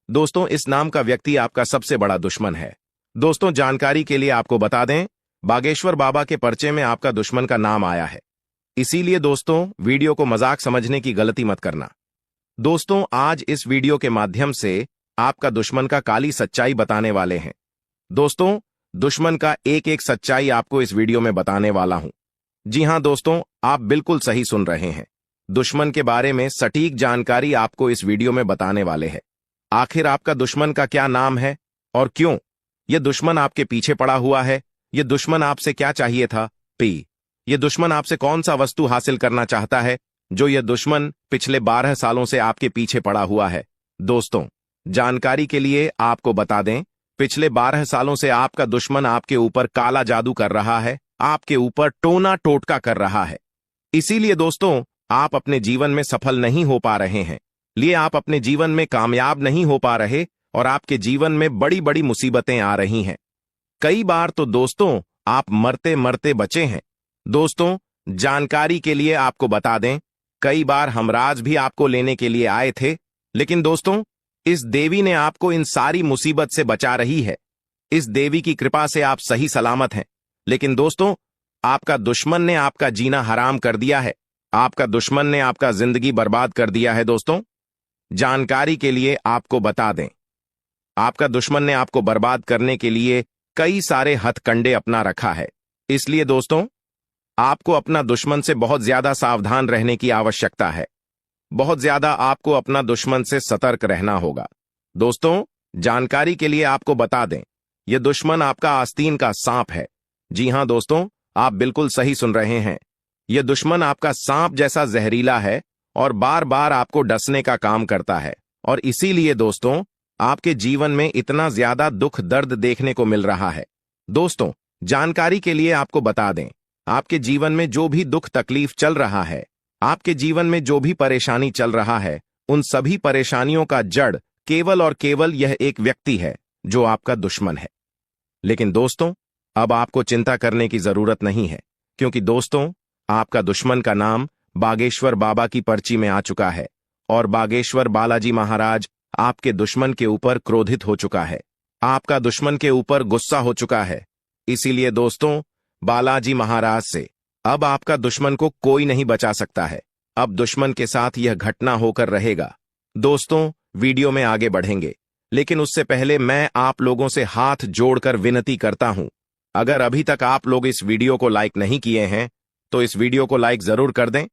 दोस्तों, इस नाम का व्यक्ति आपका सबसे बड़ा दुश्मन है। दोस्तों, जानकारी के लिए आपको बता दें, बागेश्वर बाबा के पर्चे में आपका दुश्मन का नाम आया है। इसीलिए दोस्तों, वीडियो को मजाक समझने की गलती मत करना। दोस्तों, आज इस वीडियो के माध्यम से आपका दुश्मन का काली सच्चाई बताने वाले हैं। दोस्तों, दुश्मन का एक एक सच्चाई आपको इस वीडियो में बताने वाला हूं। जी हां दोस्तों, आप बिल्कुल सही सुन रहे हैं। दुश्मन के बारे में सटीक जानकारी आपको इस वीडियो में बताने वाले हैं। आखिर आपका दुश्मन का क्या नाम है और क्यों यह दुश्मन आपके पीछे पड़ा हुआ है? यह दुश्मन आपसे क्या चाहिए था? यह दुश्मन आपसे कौन सा वस्तु हासिल करना चाहता है जो यह दुश्मन पिछले 12 सालों से आपके पीछे पड़ा हुआ है? दोस्तों, जानकारी के लिए आपको बता दें, पिछले 12 सालों से आपका दुश्मन आपके ऊपर काला जादू कर रहा है, आपके ऊपर टोना टोटका कर रहा है। इसीलिए दोस्तों, आप अपने जीवन में सफल नहीं हो पा रहे हैं, आप अपने जीवन में कामयाब नहीं हो पा रहे और आपके जीवन में बड़ी बड़ी मुसीबतें आ रही हैं। कई बार तो दोस्तों, आप मरते मरते बचे हैं। दोस्तों, जानकारी के लिए आपको बता दें, कई बार हमराज भी आपको लेने के लिए आए थे, लेकिन दोस्तों, इस देवी ने आपको इन सारी मुसीबत से बचा रही है। इस देवी की कृपा से आप सही सलामत हैं। लेकिन दोस्तों, आपका दुश्मन ने आपका जीना हराम कर दिया है। आपका दुश्मन ने आपका जिंदगी बर्बाद कर दिया है। दोस्तों, जानकारी के लिए आपको बता दें, आपका दुश्मन ने आपको बर्बाद करने के लिए कई सारे हथकंडे अपना रखा है। इसलिए दोस्तों, आपको अपना दुश्मन से बहुत ज्यादा सावधान रहने की आवश्यकता है। बहुत ज्यादा आपको अपना दुश्मन से सतर्क रहना होगा। दोस्तों, जानकारी के लिए आपको बता दें, यह दुश्मन आपका आस्तीन का सांप है। जी हां दोस्तों, आप बिल्कुल सही सुन रहे हैं। यह दुश्मन आपका सांप जैसा जहरीला है और बार बार आपको डसने का काम करता है, और इसीलिए दोस्तों, आपके जीवन में इतना ज्यादा दुख दर्द देखने को मिल रहा है। दोस्तों, जानकारी के लिए आपको बता दें, आपके जीवन में जो भी दुख तकलीफ चल रहा है, आपके जीवन में जो भी परेशानी चल रहा है, उन सभी परेशानियों का जड़ केवल और केवल यह एक व्यक्ति है जो आपका दुश्मन है। लेकिन दोस्तों, अब आपको चिंता करने की जरूरत नहीं है, क्योंकि दोस्तों, आपका दुश्मन का नाम बागेश्वर बाबा की पर्ची में आ चुका है और बागेश्वर बालाजी महाराज आपके दुश्मन के ऊपर क्रोधित हो चुका है। आपका दुश्मन के ऊपर गुस्सा हो चुका है। इसीलिए दोस्तों, बालाजी महाराज से अब आपका दुश्मन को कोई नहीं बचा सकता है। अब दुश्मन के साथ यह घटना होकर रहेगा। दोस्तों, वीडियो में आगे बढ़ेंगे, लेकिन उससे पहले मैं आप लोगों से हाथ जोड़कर विनती करता हूं, अगर अभी तक आप लोग इस वीडियो को लाइक नहीं किए हैं तो इस वीडियो को लाइक जरूर कर दें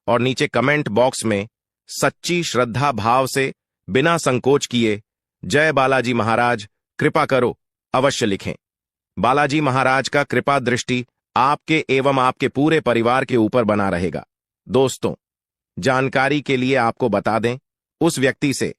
और नीचे कमेंट बॉक्स में सच्ची श्रद्धा भाव से बिना संकोच किए जय बालाजी महाराज कृपा करो अवश्य लिखें। बालाजी महाराज का कृपा दृष्टि आपके एवं आपके पूरे परिवार के ऊपर बना रहेगा। दोस्तों, जानकारी के लिए आपको बता दें, उस व्यक्ति से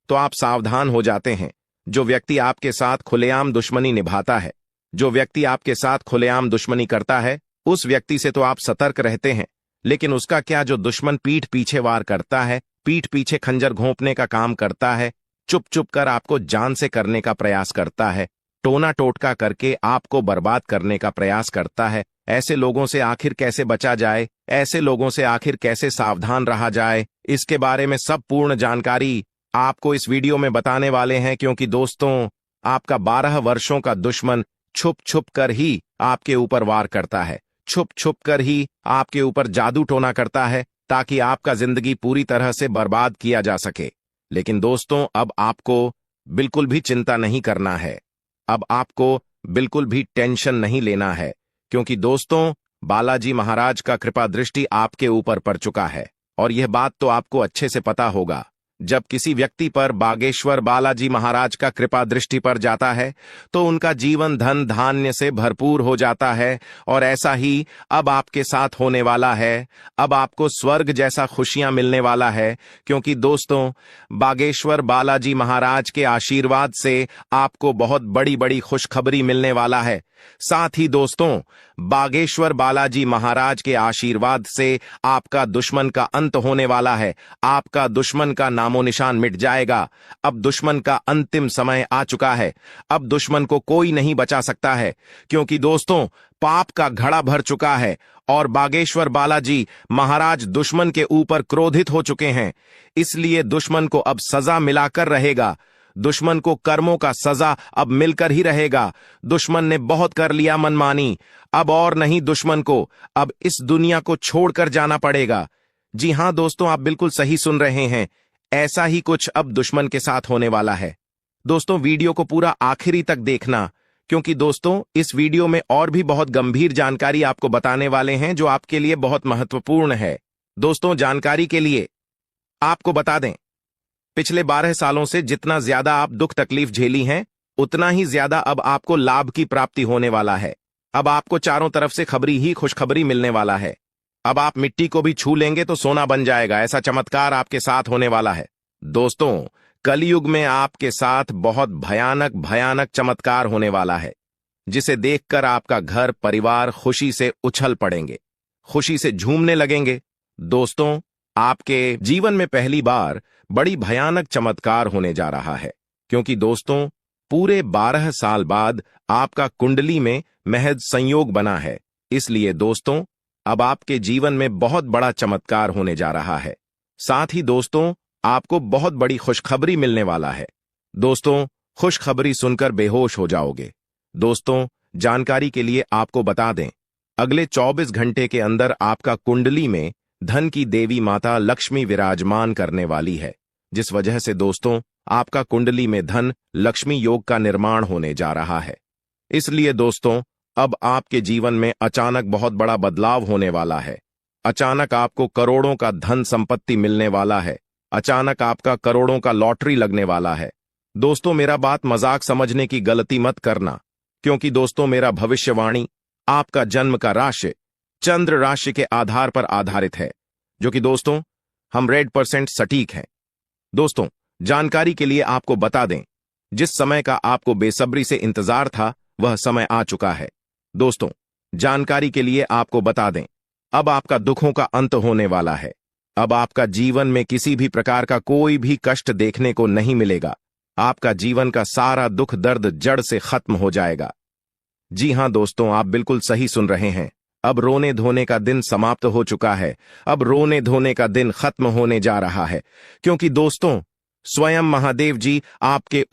तो आप सावधान हो जाते हैं जो व्यक्ति आपके साथ खुलेआम दुश्मनी निभाता है। जो व्यक्ति आपके साथ खुलेआम दुश्मनी करता है, उस व्यक्ति से तो आप सतर्क रहते हैं, लेकिन उसका क्या जो दुश्मन पीठ पीछे वार करता है, पीठ पीछे खंजर घोंपने का काम करता है, चुप चुप कर आपको जान से करने का प्रयास करता है, टोना टोटका करके आपको बर्बाद करने का प्रयास करता है। ऐसे लोगों से आखिर कैसे बचा जाए, ऐसे लोगों से आखिर कैसे सावधान रहा जाए, इसके बारे में सब पूर्ण जानकारी आपको इस वीडियो में बताने वाले हैं। क्योंकि दोस्तों, आपका 12 वर्षों का दुश्मन छुप छुप कर ही आपके ऊपर वार करता है, छुप छुप कर ही आपके ऊपर जादू टोना करता है, ताकि आपका जिंदगी पूरी तरह से बर्बाद किया जा सके। लेकिन दोस्तों, अब आपको बिल्कुल भी चिंता नहीं करना है, अब आपको बिल्कुल भी टेंशन नहीं लेना है, क्योंकि दोस्तों, बालाजी महाराज का कृपा दृष्टि आपके ऊपर पड़ चुका है। और यह बात तो आपको अच्छे से पता होगा, जब किसी व्यक्ति पर बागेश्वर बालाजी महाराज का कृपा दृष्टि पर जाता है तो उनका जीवन धन धान्य से भरपूर हो जाता है, और ऐसा ही अब आपके साथ होने वाला है। अब आपको स्वर्ग जैसा खुशियां मिलने वाला है, क्योंकि दोस्तों, बागेश्वर बालाजी महाराज के आशीर्वाद से आपको बहुत बड़ी बड़ी खुशखबरी मिलने वाला है। साथ ही दोस्तों, बागेश्वर बालाजी महाराज के आशीर्वाद से आपका दुश्मन का अंत होने वाला है। आपका दुश्मन का नामो निशान मिट जाएगा। अब दुश्मन का अंतिम समय आ चुका है। अब दुश्मन को कोई नहीं बचा सकता है, क्योंकि दोस्तों, पाप का घड़ा भर चुका है और बागेश्वर बालाजी महाराज दुश्मन के ऊपर क्रोधित हो चुके हैं। इसलिए दुश्मन को अब सजा मिलाकर रहेगा। दुश्मन को कर्मों का सजा अब मिलकर ही रहेगा। दुश्मन ने बहुत कर लिया मनमानी, अब और नहीं दुश्मन को अब इस दुनिया को छोड़कर जाना पड़ेगा। जी हां दोस्तों, आप बिल्कुल सही सुन रहे हैं। ऐसा ही कुछ अब दुश्मन के साथ होने वाला है। दोस्तों, वीडियो को पूरा आखिरी तक देखना, क्योंकि दोस्तों इस वीडियो में और भी बहुत गंभीर जानकारी आपको बताने वाले हैं जो आपके लिए बहुत महत्वपूर्ण है। दोस्तों, जानकारी के लिए आपको बता दें, पिछले 12 सालों से जितना ज्यादा आप दुख तकलीफ झेली हैं, उतना ही ज्यादा अब आपको लाभ की प्राप्ति होने वाला है। अब आपको चारों तरफ से खबरी ही खुशखबरी मिलने वाला है। अब आप मिट्टी को भी छू लेंगे तो सोना बन जाएगा, ऐसा चमत्कार आपके साथ होने वाला है। दोस्तों, कलयुग में आपके साथ बहुत भयानक भयानक चमत्कार होने वाला है, जिसे देखकर आपका घर परिवार खुशी से उछल पड़ेंगे, खुशी से झूमने लगेंगे। दोस्तों, आपके जीवन में पहली बार बड़ी भयानक चमत्कार होने जा रहा है, क्योंकि दोस्तों पूरे 12 साल बाद आपका कुंडली में महज संयोग बना है। इसलिए दोस्तों अब आपके जीवन में बहुत बड़ा चमत्कार होने जा रहा है। साथ ही दोस्तों आपको बहुत बड़ी खुशखबरी मिलने वाला है। दोस्तों, खुशखबरी सुनकर बेहोश हो जाओगे। दोस्तों, जानकारी के लिए आपको बता दें, अगले 24 घंटे के अंदर आपका कुंडली में धन की देवी माता लक्ष्मी विराजमान करने वाली है, जिस वजह से दोस्तों आपका कुंडली में धन लक्ष्मी योग का निर्माण होने जा रहा है। इसलिए दोस्तों अब आपके जीवन में अचानक बहुत बड़ा बदलाव होने वाला है। अचानक आपको करोड़ों का धन संपत्ति मिलने वाला है। अचानक आपका करोड़ों का लॉटरी लगने वाला है। दोस्तों, मेरा बात मजाक समझने की गलती मत करना, क्योंकि दोस्तों मेरा भविष्यवाणी आपका जन्म का राशि चंद्र राशि के आधार पर आधारित है, जो कि दोस्तों 100% सटीक है। दोस्तों, जानकारी के लिए आपको बता दें, जिस समय का आपको बेसब्री से इंतजार था वह समय आ चुका है। दोस्तों, जानकारी के लिए आपको बता दें, अब आपका दुखों का अंत होने वाला है। अब आपका जीवन में किसी भी प्रकार का कोई भी कष्ट देखने को नहीं मिलेगा। आपका जीवन का सारा दुख दर्द जड़ से खत्म हो जाएगा। जी हां दोस्तों, आप बिल्कुल सही सुन रहे हैं। अब रोने धोने का दिन समाप्त हो चुका है। अब रोने धोने का दिन खत्म होने जा रहा है, क्योंकि दोस्तों स्वयं महादेव जी आपके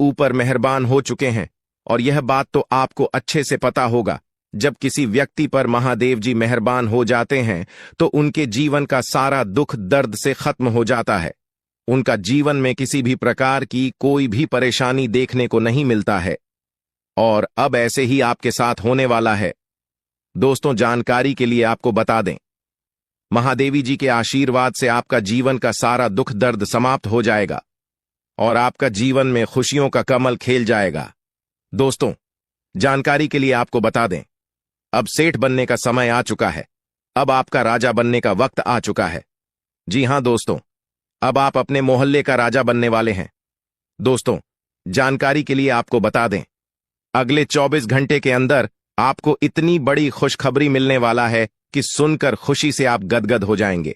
ऊपर मेहरबान हो चुके हैं। और यह बात तो आपको अच्छे से पता होगा, जब किसी व्यक्ति पर महादेव जी मेहरबान हो जाते हैं तो उनके जीवन का सारा दुख दर्द से खत्म हो जाता है। उनका जीवन में किसी भी प्रकार की कोई भी परेशानी देखने को नहीं मिलता है। और अब ऐसे ही आपके साथ होने वाला है। दोस्तों, जानकारी के लिए आपको बता दें, महादेवी जी के आशीर्वाद से आपका जीवन का सारा दुख दर्द समाप्त हो जाएगा और आपका जीवन में खुशियों का कमल खेल जाएगा। दोस्तों, जानकारी के लिए आपको बता दें, अब सेठ बनने का समय आ चुका है। अब आपका राजा बनने का वक्त आ चुका है। जी हां दोस्तों, अब आप अपने मोहल्ले का राजा बनने वाले हैं। दोस्तों, जानकारी के लिए आपको बता दें, अगले 24 घंटे के अंदर आपको इतनी बड़ी खुशखबरी मिलने वाला है कि सुनकर खुशी से आप गदगद हो जाएंगे।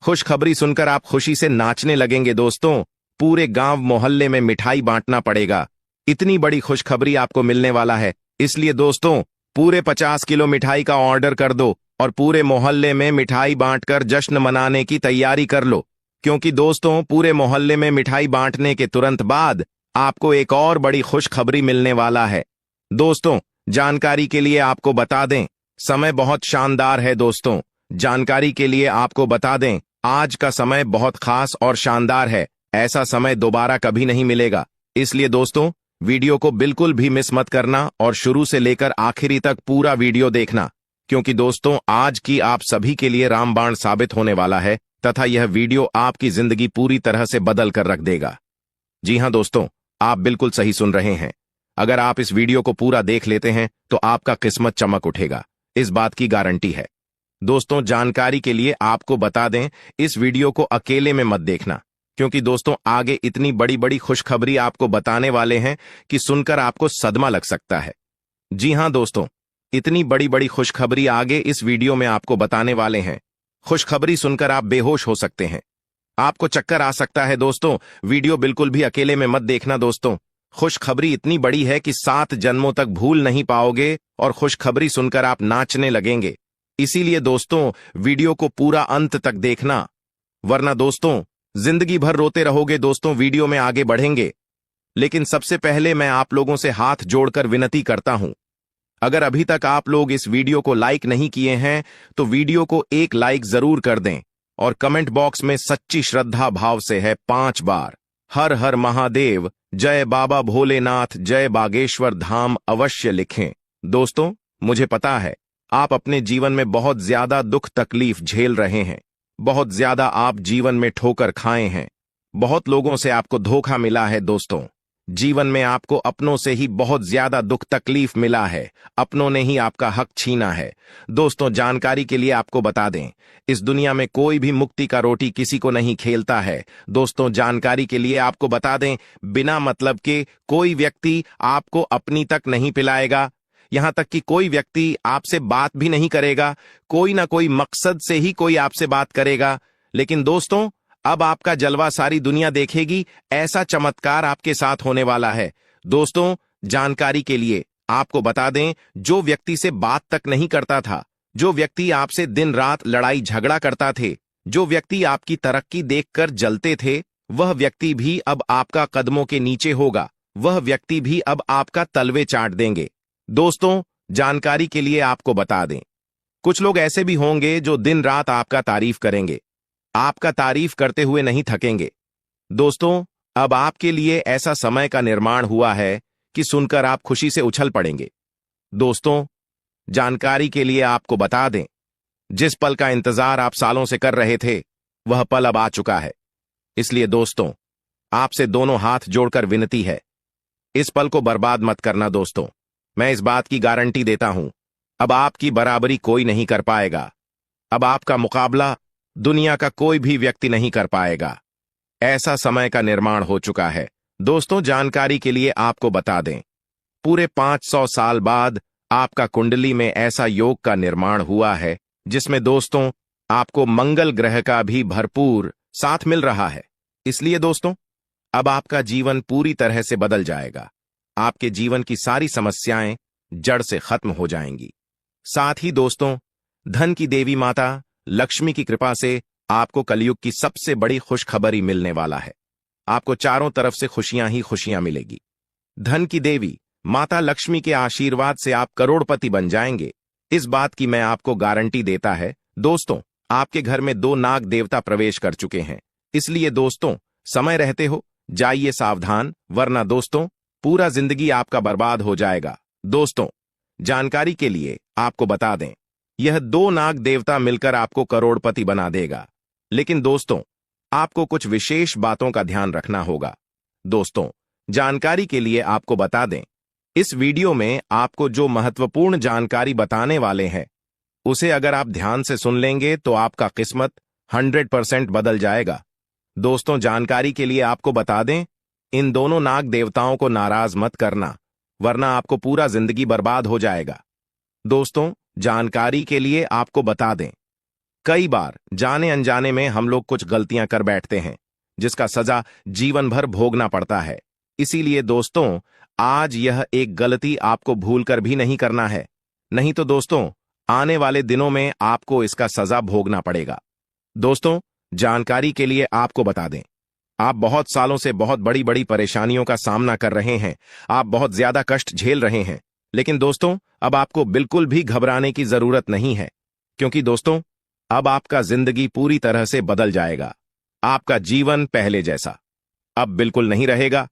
खुशखबरी सुनकर आप खुशी से नाचने लगेंगे। दोस्तों, पूरे गांव मोहल्ले में मिठाई बांटना पड़ेगा। इतनी बड़ी खुशखबरी आपको मिलने वाला है। इसलिए दोस्तों पूरे 50 किलो मिठाई का ऑर्डर कर दो और पूरे मोहल्ले में मिठाई बांटकर जश्न मनाने की तैयारी कर लो, क्योंकि दोस्तों पूरे मोहल्ले में मिठाई बांटने के तुरंत बाद आपको एक और बड़ी खुशखबरी मिलने वाला है। दोस्तों, जानकारी के लिए आपको बता दें, समय बहुत शानदार है। दोस्तों, जानकारी के लिए आपको बता दें, आज का समय बहुत खास और शानदार है। ऐसा समय दोबारा कभी नहीं मिलेगा। इसलिए दोस्तों वीडियो को बिल्कुल भी मिस मत करना और शुरू से लेकर आखिरी तक पूरा वीडियो देखना, क्योंकि दोस्तों आज की आप सभी के लिए रामबाण साबित होने वाला है तथा यह वीडियो आपकी जिंदगी पूरी तरह से बदल कर रख देगा। जी हां दोस्तों, आप बिल्कुल सही सुन रहे हैं। अगर आप इस वीडियो को पूरा देख लेते हैं तो आपका किस्मत चमक उठेगा, इस बात की गारंटी है। दोस्तों, जानकारी के लिए आपको बता दें, इस वीडियो को अकेले में मत देखना, क्योंकि दोस्तों आगे इतनी बड़ी बड़ी खुशखबरी आपको बताने वाले हैं कि सुनकर आपको सदमा लग सकता है। जी हां दोस्तों, इतनी बड़ी बड़ी खुशखबरी आगे इस वीडियो में आपको बताने वाले हैं। खुशखबरी सुनकर आप बेहोश हो सकते हैं, आपको चक्कर आ सकता है। दोस्तों, वीडियो बिल्कुल भी अकेले में मत देखना। दोस्तों, खुशखबरी इतनी बड़ी है कि 7 जन्मों तक भूल नहीं पाओगे और खुशखबरी सुनकर आप नाचने लगेंगे। इसीलिए दोस्तों वीडियो को पूरा अंत तक देखना, वरना दोस्तों जिंदगी भर रोते रहोगे। दोस्तों वीडियो में आगे बढ़ेंगे, लेकिन सबसे पहले मैं आप लोगों से हाथ जोड़कर विनती करता हूं, अगर अभी तक आप लोग इस वीडियो को लाइक नहीं किए हैं तो वीडियो को एक लाइक जरूर कर दें और कमेंट बॉक्स में सच्ची श्रद्धा भाव से है 5 बार हर हर महादेव, जय बाबा भोलेनाथ, जय बागेश्वर धाम अवश्य लिखें। दोस्तों मुझे पता है आप अपने जीवन में बहुत ज्यादा दुख तकलीफ झेल रहे हैं, बहुत ज्यादा आप जीवन में ठोकर खाए हैं, बहुत लोगों से आपको धोखा मिला है। दोस्तों जीवन में आपको अपनों से ही बहुत ज्यादा दुख तकलीफ मिला है, अपनों ने ही आपका हक छीना है। दोस्तों जानकारी के लिए आपको बता दें, इस दुनिया में कोई भी मुक्ति का रोटी किसी को नहीं खेलता है। दोस्तों जानकारी के लिए आपको बता दें, बिना मतलब के कोई व्यक्ति आपको अपनी तक नहीं पिलाएगा, यहां तक कि कोई व्यक्ति आपसे बात भी नहीं करेगा, कोई ना कोई मकसद से ही कोई आपसे बात करेगा। लेकिन दोस्तों अब आपका जलवा सारी दुनिया देखेगी, ऐसा चमत्कार आपके साथ होने वाला है। दोस्तों जानकारी के लिए आपको बता दें, जो व्यक्ति से बात तक नहीं करता था, जो व्यक्ति आपसे दिन रात लड़ाई झगड़ा करता थे, जो व्यक्ति आपकी तरक्की देखकर जलते थे, वह व्यक्ति भी अब आपका कदमों के नीचे होगा, वह व्यक्ति भी अब आपका तलवे चाट देंगे। दोस्तों जानकारी के लिए आपको बता दें, कुछ लोग ऐसे भी होंगे जो दिन रात आपका तारीफ करेंगे, आपका तारीफ करते हुए नहीं थकेंगे। दोस्तों अब आपके लिए ऐसा समय का निर्माण हुआ है कि सुनकर आप खुशी से उछल पड़ेंगे। दोस्तों जानकारी के लिए आपको बता दें, जिस पल का इंतजार आप सालों से कर रहे थे वह पल अब आ चुका है। इसलिए दोस्तों आपसे दोनों हाथ जोड़कर विनती है, इस पल को बर्बाद मत करना। दोस्तों मैं इस बात की गारंटी देता हूं, अब आपकी बराबरी कोई नहीं कर पाएगा, अब आपका मुकाबला दुनिया का कोई भी व्यक्ति नहीं कर पाएगा। ऐसा समय का निर्माण हो चुका है। दोस्तों जानकारी के लिए आपको बता दें, पूरे 500 साल बाद आपका कुंडली में ऐसा योग का निर्माण हुआ है जिसमें दोस्तों आपको मंगल ग्रह का भी भरपूर साथ मिल रहा है। इसलिए दोस्तों अब आपका जीवन पूरी तरह से बदल जाएगा, आपके जीवन की सारी समस्याएं जड़ से खत्म हो जाएंगी। साथ ही दोस्तों धन की देवी माता लक्ष्मी की कृपा से आपको कलयुग की सबसे बड़ी खुशखबरी मिलने वाला है। आपको चारों तरफ से खुशियां ही खुशियां मिलेगी। धन की देवी माता लक्ष्मी के आशीर्वाद से आप करोड़पति बन जाएंगे, इस बात की मैं आपको गारंटी देता है। दोस्तों आपके घर में 2 नाग देवता प्रवेश कर चुके हैं, इसलिए दोस्तों समय रहते हो जाइए सावधान, वरना दोस्तों पूरा जिंदगी आपका बर्बाद हो जाएगा। दोस्तों जानकारी के लिए आपको बता दें, यह 2 नाग देवता मिलकर आपको करोड़पति बना देगा, लेकिन दोस्तों आपको कुछ विशेष बातों का ध्यान रखना होगा। दोस्तों जानकारी के लिए आपको बता दें, इस वीडियो में आपको जो महत्वपूर्ण जानकारी बताने वाले हैं उसे अगर आप ध्यान से सुन लेंगे तो आपका किस्मत 100% बदल जाएगा। दोस्तों जानकारी के लिए आपको बता दें, इन दोनों नाग देवताओं को नाराज मत करना, वरना आपको पूरा जिंदगी बर्बाद हो जाएगा। दोस्तों जानकारी के लिए आपको बता दें, कई बार जाने अनजाने में हम लोग कुछ गलतियां कर बैठते हैं जिसका सजा जीवन भर भोगना पड़ता है। इसीलिए दोस्तों आज यह एक गलती आपको भूलकर भी नहीं करना है, नहीं तो दोस्तों आने वाले दिनों में आपको इसका सजा भोगना पड़ेगा। दोस्तों जानकारी के लिए आपको बता दें, आप बहुत सालों से बहुत बड़ी बड़ी परेशानियों का सामना कर रहे हैं, आप बहुत ज्यादा कष्ट झेल रहे हैं, लेकिन दोस्तों अब आपको बिल्कुल भी घबराने की जरूरत नहीं है, क्योंकि दोस्तों अब आपका जिंदगी पूरी तरह से बदल जाएगा। आपका जीवन पहले जैसा अब बिल्कुल नहीं रहेगा।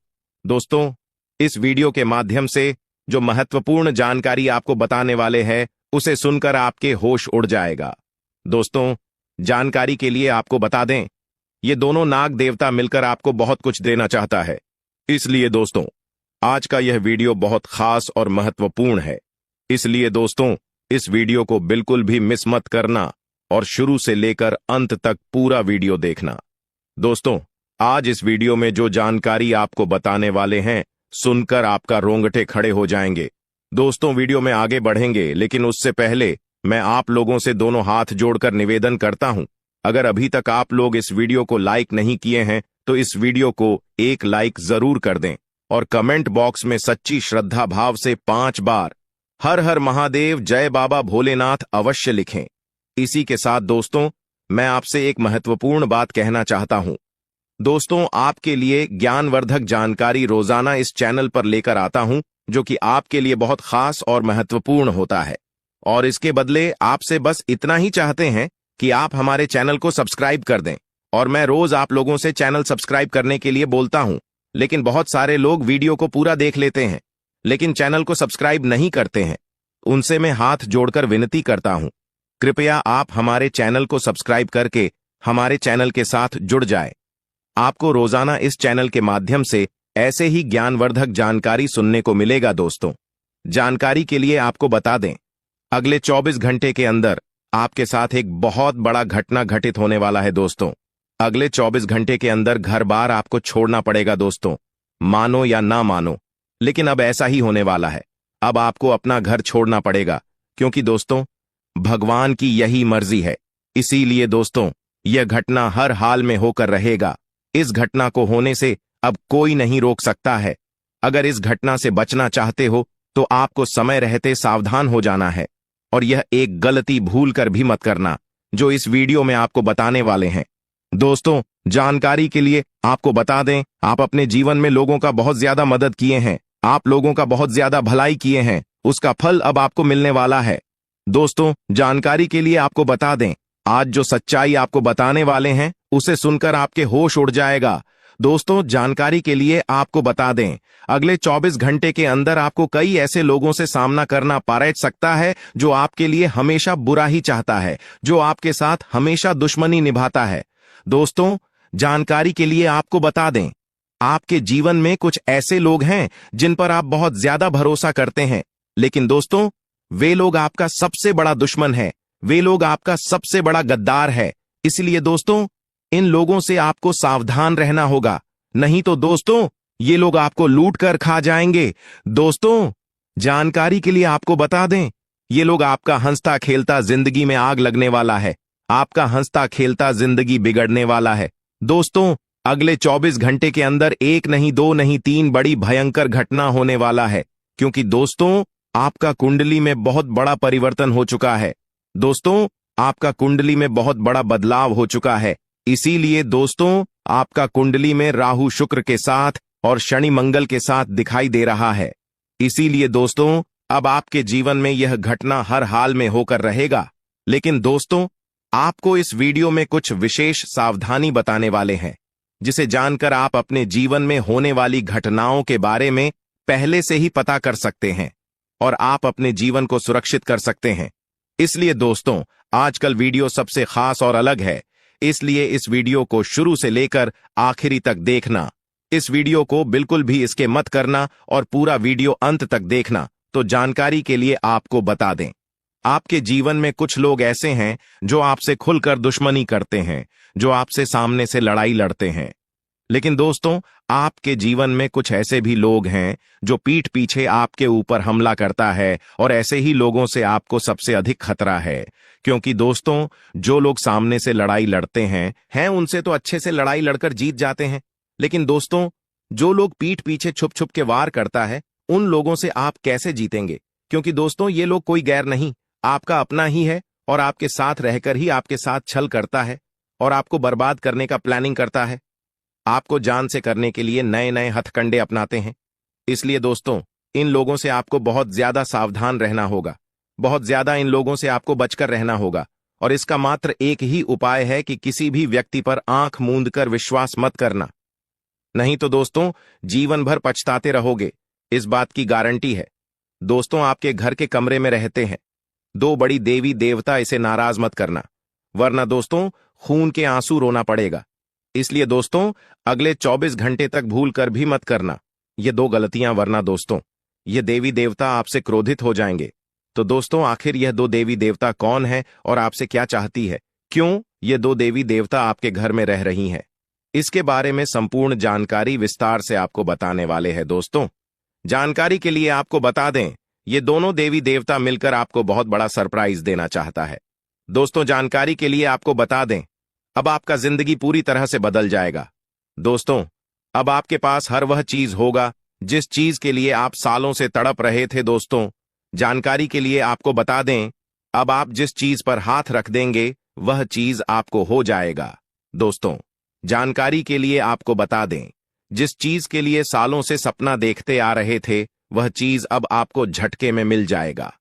दोस्तों इस वीडियो के माध्यम से जो महत्वपूर्ण जानकारी आपको बताने वाले हैं उसे सुनकर आपके होश उड़ जाएगा। दोस्तों जानकारी के लिए आपको बता दें, ये दोनों नाग देवता मिलकर आपको बहुत कुछ देना चाहता है, इसलिए दोस्तों आज का यह वीडियो बहुत खास और महत्वपूर्ण है। इसलिए दोस्तों इस वीडियो को बिल्कुल भी मिस मत करना और शुरू से लेकर अंत तक पूरा वीडियो देखना। दोस्तों आज इस वीडियो में जो जानकारी आपको बताने वाले हैं सुनकर आपका रोंगटे खड़े हो जाएंगे। दोस्तों वीडियो में आगे बढ़ेंगे, लेकिन उससे पहले मैं आप लोगों से दोनों हाथ जोड़कर निवेदन करता हूं, अगर अभी तक आप लोग इस वीडियो को लाइक नहीं किए हैं तो इस वीडियो को एक लाइक जरूर कर दें और कमेंट बॉक्स में सच्ची श्रद्धा भाव से 5 बार हर हर महादेव, जय बाबा भोलेनाथ अवश्य लिखें। इसी के साथ दोस्तों मैं आपसे एक महत्वपूर्ण बात कहना चाहता हूं, दोस्तों, आपके लिए ज्ञानवर्धक जानकारी रोजाना इस चैनल पर लेकर आता हूं, जो कि आपके लिए बहुत खास और महत्वपूर्ण होता है। और इसके बदले आपसे बस इतना ही चाहते हैं कि आप हमारे चैनल को सब्सक्राइब कर दें। और मैं रोज आप लोगों से चैनल सब्सक्राइब करने के लिए बोलता हूं, लेकिन बहुत सारे लोग वीडियो को पूरा देख लेते हैं लेकिन चैनल को सब्सक्राइब नहीं करते हैं। उनसे मैं हाथ जोड़कर विनती करता हूं, कृपया आप हमारे चैनल को सब्सक्राइब करके हमारे चैनल के साथ जुड़ जाए। आपको रोजाना इस चैनल के माध्यम से ऐसे ही ज्ञानवर्धक जानकारी सुनने को मिलेगा। दोस्तों, जानकारी के लिए आपको बता दें, अगले 24 घंटे के अंदर आपके साथ एक बहुत बड़ा घटना घटित होने वाला है। दोस्तों, अगले 24 घंटे के अंदर घर बार आपको छोड़ना पड़ेगा। दोस्तों, मानो या ना मानो, लेकिन अब ऐसा ही होने वाला है। अब आपको अपना घर छोड़ना पड़ेगा, क्योंकि दोस्तों, भगवान की यही मर्जी है। इसीलिए दोस्तों, यह घटना हर हाल में होकर रहेगा। इस घटना को होने से अब कोई नहीं रोक सकता है। अगर इस घटना से बचना चाहते हो तो आपको समय रहते सावधान हो जाना है, और यह एक गलती भूल कर भी मत करना जो इस वीडियो में आपको बताने वाले हैं। दोस्तों, जानकारी के लिए आपको बता दें, आप अपने जीवन में लोगों का बहुत ज्यादा मदद किए हैं, आप लोगों का बहुत ज्यादा भलाई किए हैं, उसका फल अब आपको मिलने वाला है। दोस्तों, जानकारी के लिए आपको बता दें, आज जो सच्चाई आपको बताने वाले हैं उसे सुनकर आपके होश उड़ जाएगा। दोस्तों, जानकारी के लिए आपको बता दें, अगले 24 घंटे के अंदर आपको कई ऐसे लोगों से सामना करना पड़ सकता है जो आपके लिए हमेशा बुरा ही चाहता है, जो आपके साथ हमेशा दुश्मनी निभाता है। दोस्तों, जानकारी के लिए आपको बता दें, आपके जीवन में कुछ ऐसे लोग हैं जिन पर आप बहुत ज्यादा भरोसा करते हैं, लेकिन दोस्तों, वे लोग आपका सबसे बड़ा दुश्मन है, वे लोग आपका सबसे बड़ा गद्दार है। इसलिए दोस्तों, इन लोगों से आपको सावधान रहना होगा, नहीं तो दोस्तों, ये लोग आपको लूट कर खा जाएंगे। दोस्तों, जानकारी के लिए आपको बता दें, ये लोग आपका हंसता खेलता जिंदगी में आग लगने वाला है, आपका हंसता खेलता जिंदगी बिगड़ने वाला है। दोस्तों, अगले 24 घंटे के अंदर एक नहीं, दो नहीं, 3 बड़ी भयंकर घटना होने वाला है, क्योंकि दोस्तों, आपका कुंडली में बहुत बड़ा परिवर्तन हो चुका है। दोस्तों, आपका कुंडली में बहुत बड़ा बदलाव हो चुका है। इसीलिए दोस्तों, आपका कुंडली में राहु शुक्र के साथ और शनि मंगल के साथ दिखाई दे रहा है। इसीलिए दोस्तों, अब आपके जीवन में यह घटना हर हाल में होकर रहेगा। लेकिन दोस्तों, आपको इस वीडियो में कुछ विशेष सावधानी बताने वाले हैं, जिसे जानकर आप अपने जीवन में होने वाली घटनाओं के बारे में पहले से ही पता कर सकते हैं और आप अपने जीवन को सुरक्षित कर सकते हैं। इसलिए दोस्तों, आजकल वीडियो सबसे खास और अलग है, इसलिए इस वीडियो को शुरू से लेकर आखिरी तक देखना। इस वीडियो को बिल्कुल भी इसके मत करना और पूरा वीडियो अंत तक देखना। तो जानकारी के लिए आपको बता दें, आपके जीवन में कुछ लोग ऐसे हैं जो आपसे खुलकर दुश्मनी करते हैं, जो आपसे सामने से लड़ाई लड़ते हैं। लेकिन दोस्तों, आपके जीवन में कुछ ऐसे भी लोग हैं जो पीठ पीछे आपके ऊपर हमला करता है, और ऐसे ही लोगों से आपको सबसे अधिक खतरा है। क्योंकि दोस्तों, जो लोग सामने से लड़ाई लड़ते हैं उनसे तो अच्छे से लड़ाई लड़कर जीत जाते हैं, लेकिन दोस्तों, जो लोग पीठ पीछे छुप छुप के वार करता है, उन लोगों से आप कैसे जीतेंगे? क्योंकि दोस्तों, ये लोग कोई गैर नहीं, आपका अपना ही है, और आपके साथ रहकर ही आपके साथ छल करता है और आपको बर्बाद करने का प्लानिंग करता है। आपको जान से करने के लिए नए नए हथकंडे अपनाते हैं। इसलिए दोस्तों, इन लोगों से आपको बहुत ज्यादा सावधान रहना होगा, बहुत ज्यादा इन लोगों से आपको बचकर रहना होगा। और इसका मात्र एक ही उपाय है कि किसी भी व्यक्ति पर आंख मूंद कर विश्वास मत करना, नहीं तो दोस्तों, जीवन भर पछताते रहोगे। इस बात की गारंटी है। दोस्तों, आपके घर के कमरे में रहते हैं 2 बड़ी देवी देवता, इसे नाराज मत करना, वरना दोस्तों, खून के आंसू रोना पड़ेगा। इसलिए दोस्तों, अगले 24 घंटे तक भूल कर भी मत करना ये 2 गलतियां, वरना दोस्तों, ये देवी देवता आपसे क्रोधित हो जाएंगे। तो दोस्तों, आखिर यह 2 देवी देवता कौन है और आपसे क्या चाहती है? क्यों ये 2 देवी देवता आपके घर में रह रही हैं? इसके बारे में संपूर्ण जानकारी विस्तार से आपको बताने वाले हैं। दोस्तों, जानकारी के लिए आपको बता दें, ये दोनों देवी देवता मिलकर आपको बहुत बड़ा सरप्राइज देना चाहता है। दोस्तों, जानकारी के लिए आपको बता दें, अब आपका जिंदगी पूरी तरह से बदल जाएगा। दोस्तों, अब आपके पास हर वह चीज होगा जिस चीज के लिए आप सालों से तड़प रहे थे। दोस्तों, जानकारी के लिए आपको बता दें, अब आप जिस चीज पर हाथ रख देंगे वह चीज आपको हो जाएगा। दोस्तों, जानकारी के लिए आपको बता दें, जिस चीज के लिए सालों से सपना देखते आ रहे थे, वह चीज अब आपको झटके में मिल जाएगा।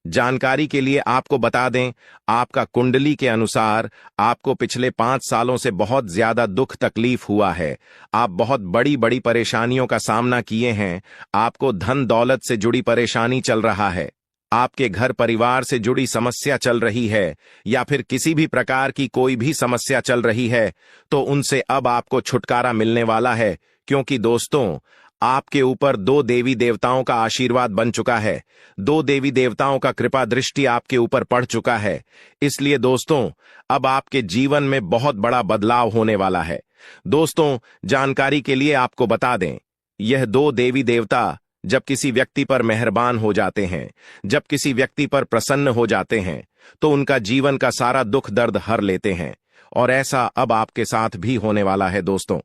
जानकारी के लिए आपको बता दें, आपका कुंडली के अनुसार आपको पिछले 5 सालों से बहुत ज्यादा दुख तकलीफ हुआ है। आप बहुत बड़ी बड़ी परेशानियों का सामना किए हैं। आपको धन दौलत से जुड़ी परेशानी चल रहा है, आपके घर परिवार से जुड़ी समस्या चल रही है, या फिर किसी भी प्रकार की कोई भी समस्या चल रही है, तो उनसे अब आपको छुटकारा मिलने वाला है। क्योंकि दोस्तों, आपके ऊपर 2 देवी देवताओं का आशीर्वाद बन चुका है। 2 देवी देवताओं का कृपा दृष्टि आपके ऊपर पड़ चुका है। इसलिए दोस्तों, अब आपके जीवन में बहुत बड़ा बदलाव होने वाला है। दोस्तों, जानकारी के लिए आपको बता दें, यह 2 देवी देवता जब किसी व्यक्ति पर मेहरबान हो जाते हैं, जब किसी व्यक्ति पर प्रसन्न हो जाते हैं, तो उनका जीवन का सारा दुख दर्द हर लेते हैं। और ऐसा अब आपके साथ भी होने वाला है। दोस्तों,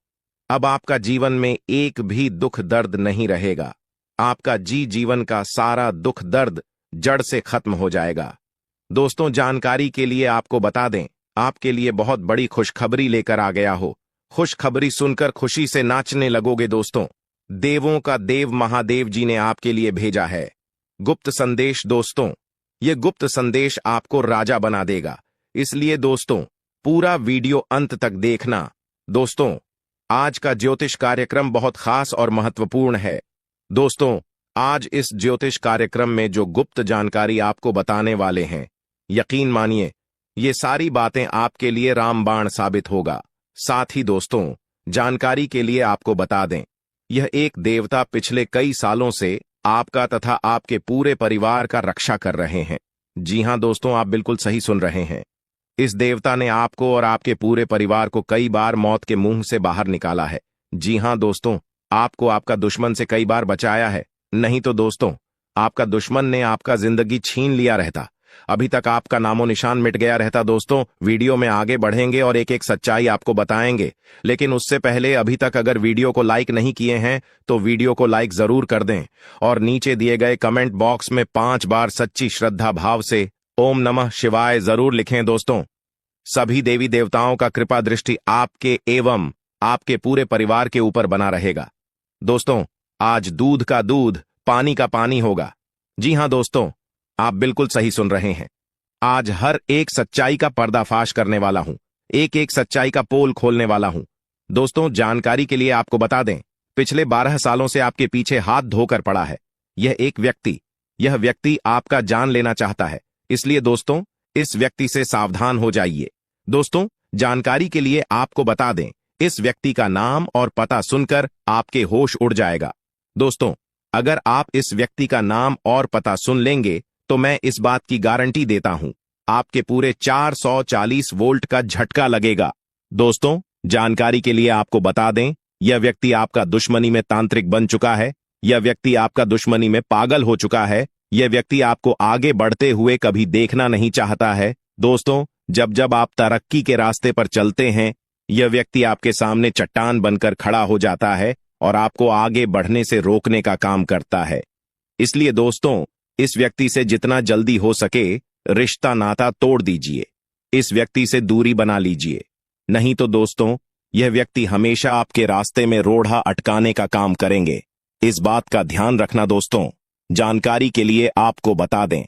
अब आपका जीवन में एक भी दुख दर्द नहीं रहेगा। आपका जीवन का सारा दुख दर्द जड़ से खत्म हो जाएगा। दोस्तों, जानकारी के लिए आपको बता दें, आपके लिए बहुत बड़ी खुशखबरी लेकर आ गया हो। खुशखबरी सुनकर खुशी से नाचने लगोगे। दोस्तों, देवों का देव महादेव जी ने आपके लिए भेजा है गुप्त संदेश। दोस्तों, ये गुप्त संदेश आपको राजा बना देगा। इसलिए दोस्तों, पूरा वीडियो अंत तक देखना। दोस्तों, आज का ज्योतिष कार्यक्रम बहुत खास और महत्वपूर्ण है। दोस्तों, आज इस ज्योतिष कार्यक्रम में जो गुप्त जानकारी आपको बताने वाले हैं, यकीन मानिए, ये सारी बातें आपके लिए रामबाण साबित होगा। साथ ही दोस्तों, जानकारी के लिए आपको बता दें, यह एक देवता पिछले कई सालों से आपका तथा आपके पूरे परिवार का रक्षा कर रहे हैं। जी हां दोस्तों, आप बिल्कुल सही सुन रहे हैं। इस देवता ने आपको और आपके पूरे परिवार को कई बार मौत के मुंह से बाहर निकाला है। जी हां दोस्तों, आपको आपका दुश्मन से कई बार बचाया है। नहीं तो दोस्तों, आपका दुश्मन ने आपका जिंदगी छीन लिया रहता, अभी तक आपका नामो निशान मिट गया रहता। दोस्तों, वीडियो में आगे बढ़ेंगे और एक एक सच्चाई आपको बताएंगे, लेकिन उससे पहले अभी तक अगर वीडियो को लाइक नहीं किए हैं तो वीडियो को लाइक जरूर कर दें और नीचे दिए गए कमेंट बॉक्स में 5 बार सच्ची श्रद्धा भाव से ओम नमः शिवाय जरूर लिखें। दोस्तों, सभी देवी देवताओं का कृपा दृष्टि आपके एवं आपके पूरे परिवार के ऊपर बना रहेगा। दोस्तों, आज दूध का दूध, पानी का पानी होगा। जी हां दोस्तों, आप बिल्कुल सही सुन रहे हैं। आज हर एक सच्चाई का पर्दाफाश करने वाला हूं, एक एक सच्चाई का पोल खोलने वाला हूं। दोस्तों, जानकारी के लिए आपको बता दें, पिछले 12 सालों से आपके पीछे हाथ धोकर पड़ा है यह व्यक्ति आपका जान लेना चाहता है। इसलिए दोस्तों, इस व्यक्ति से सावधान हो जाइए। दोस्तों, जानकारी के लिए आपको बता दें, इस व्यक्ति का नाम और पता सुनकर आपके होश उड़ जाएगा। दोस्तों, अगर आप इस व्यक्ति का नाम और पता सुन लेंगे तो मैं इस बात की गारंटी देता हूं, आपके पूरे 440 वोल्ट का झटका लगेगा। दोस्तों, जानकारी के लिए आपको बता दें, यह व्यक्ति आपका दुश्मनी में तांत्रिक बन चुका है। यह व्यक्ति आपका दुश्मनी में पागल हो चुका है। यह व्यक्ति आपको आगे बढ़ते हुए कभी देखना नहीं चाहता है। दोस्तों, जब जब आप तरक्की के रास्ते पर चलते हैं, यह व्यक्ति आपके सामने चट्टान बनकर खड़ा हो जाता है और आपको आगे बढ़ने से रोकने का काम करता है। इसलिए दोस्तों, इस व्यक्ति से जितना जल्दी हो सके रिश्ता नाता तोड़ दीजिए, इस व्यक्ति से दूरी बना लीजिए। नहीं तो दोस्तों, यह व्यक्ति हमेशा आपके रास्ते में रोड़ा अटकाने का काम करेंगे। इस बात का ध्यान रखना। दोस्तों, जानकारी के लिए आपको बता दें,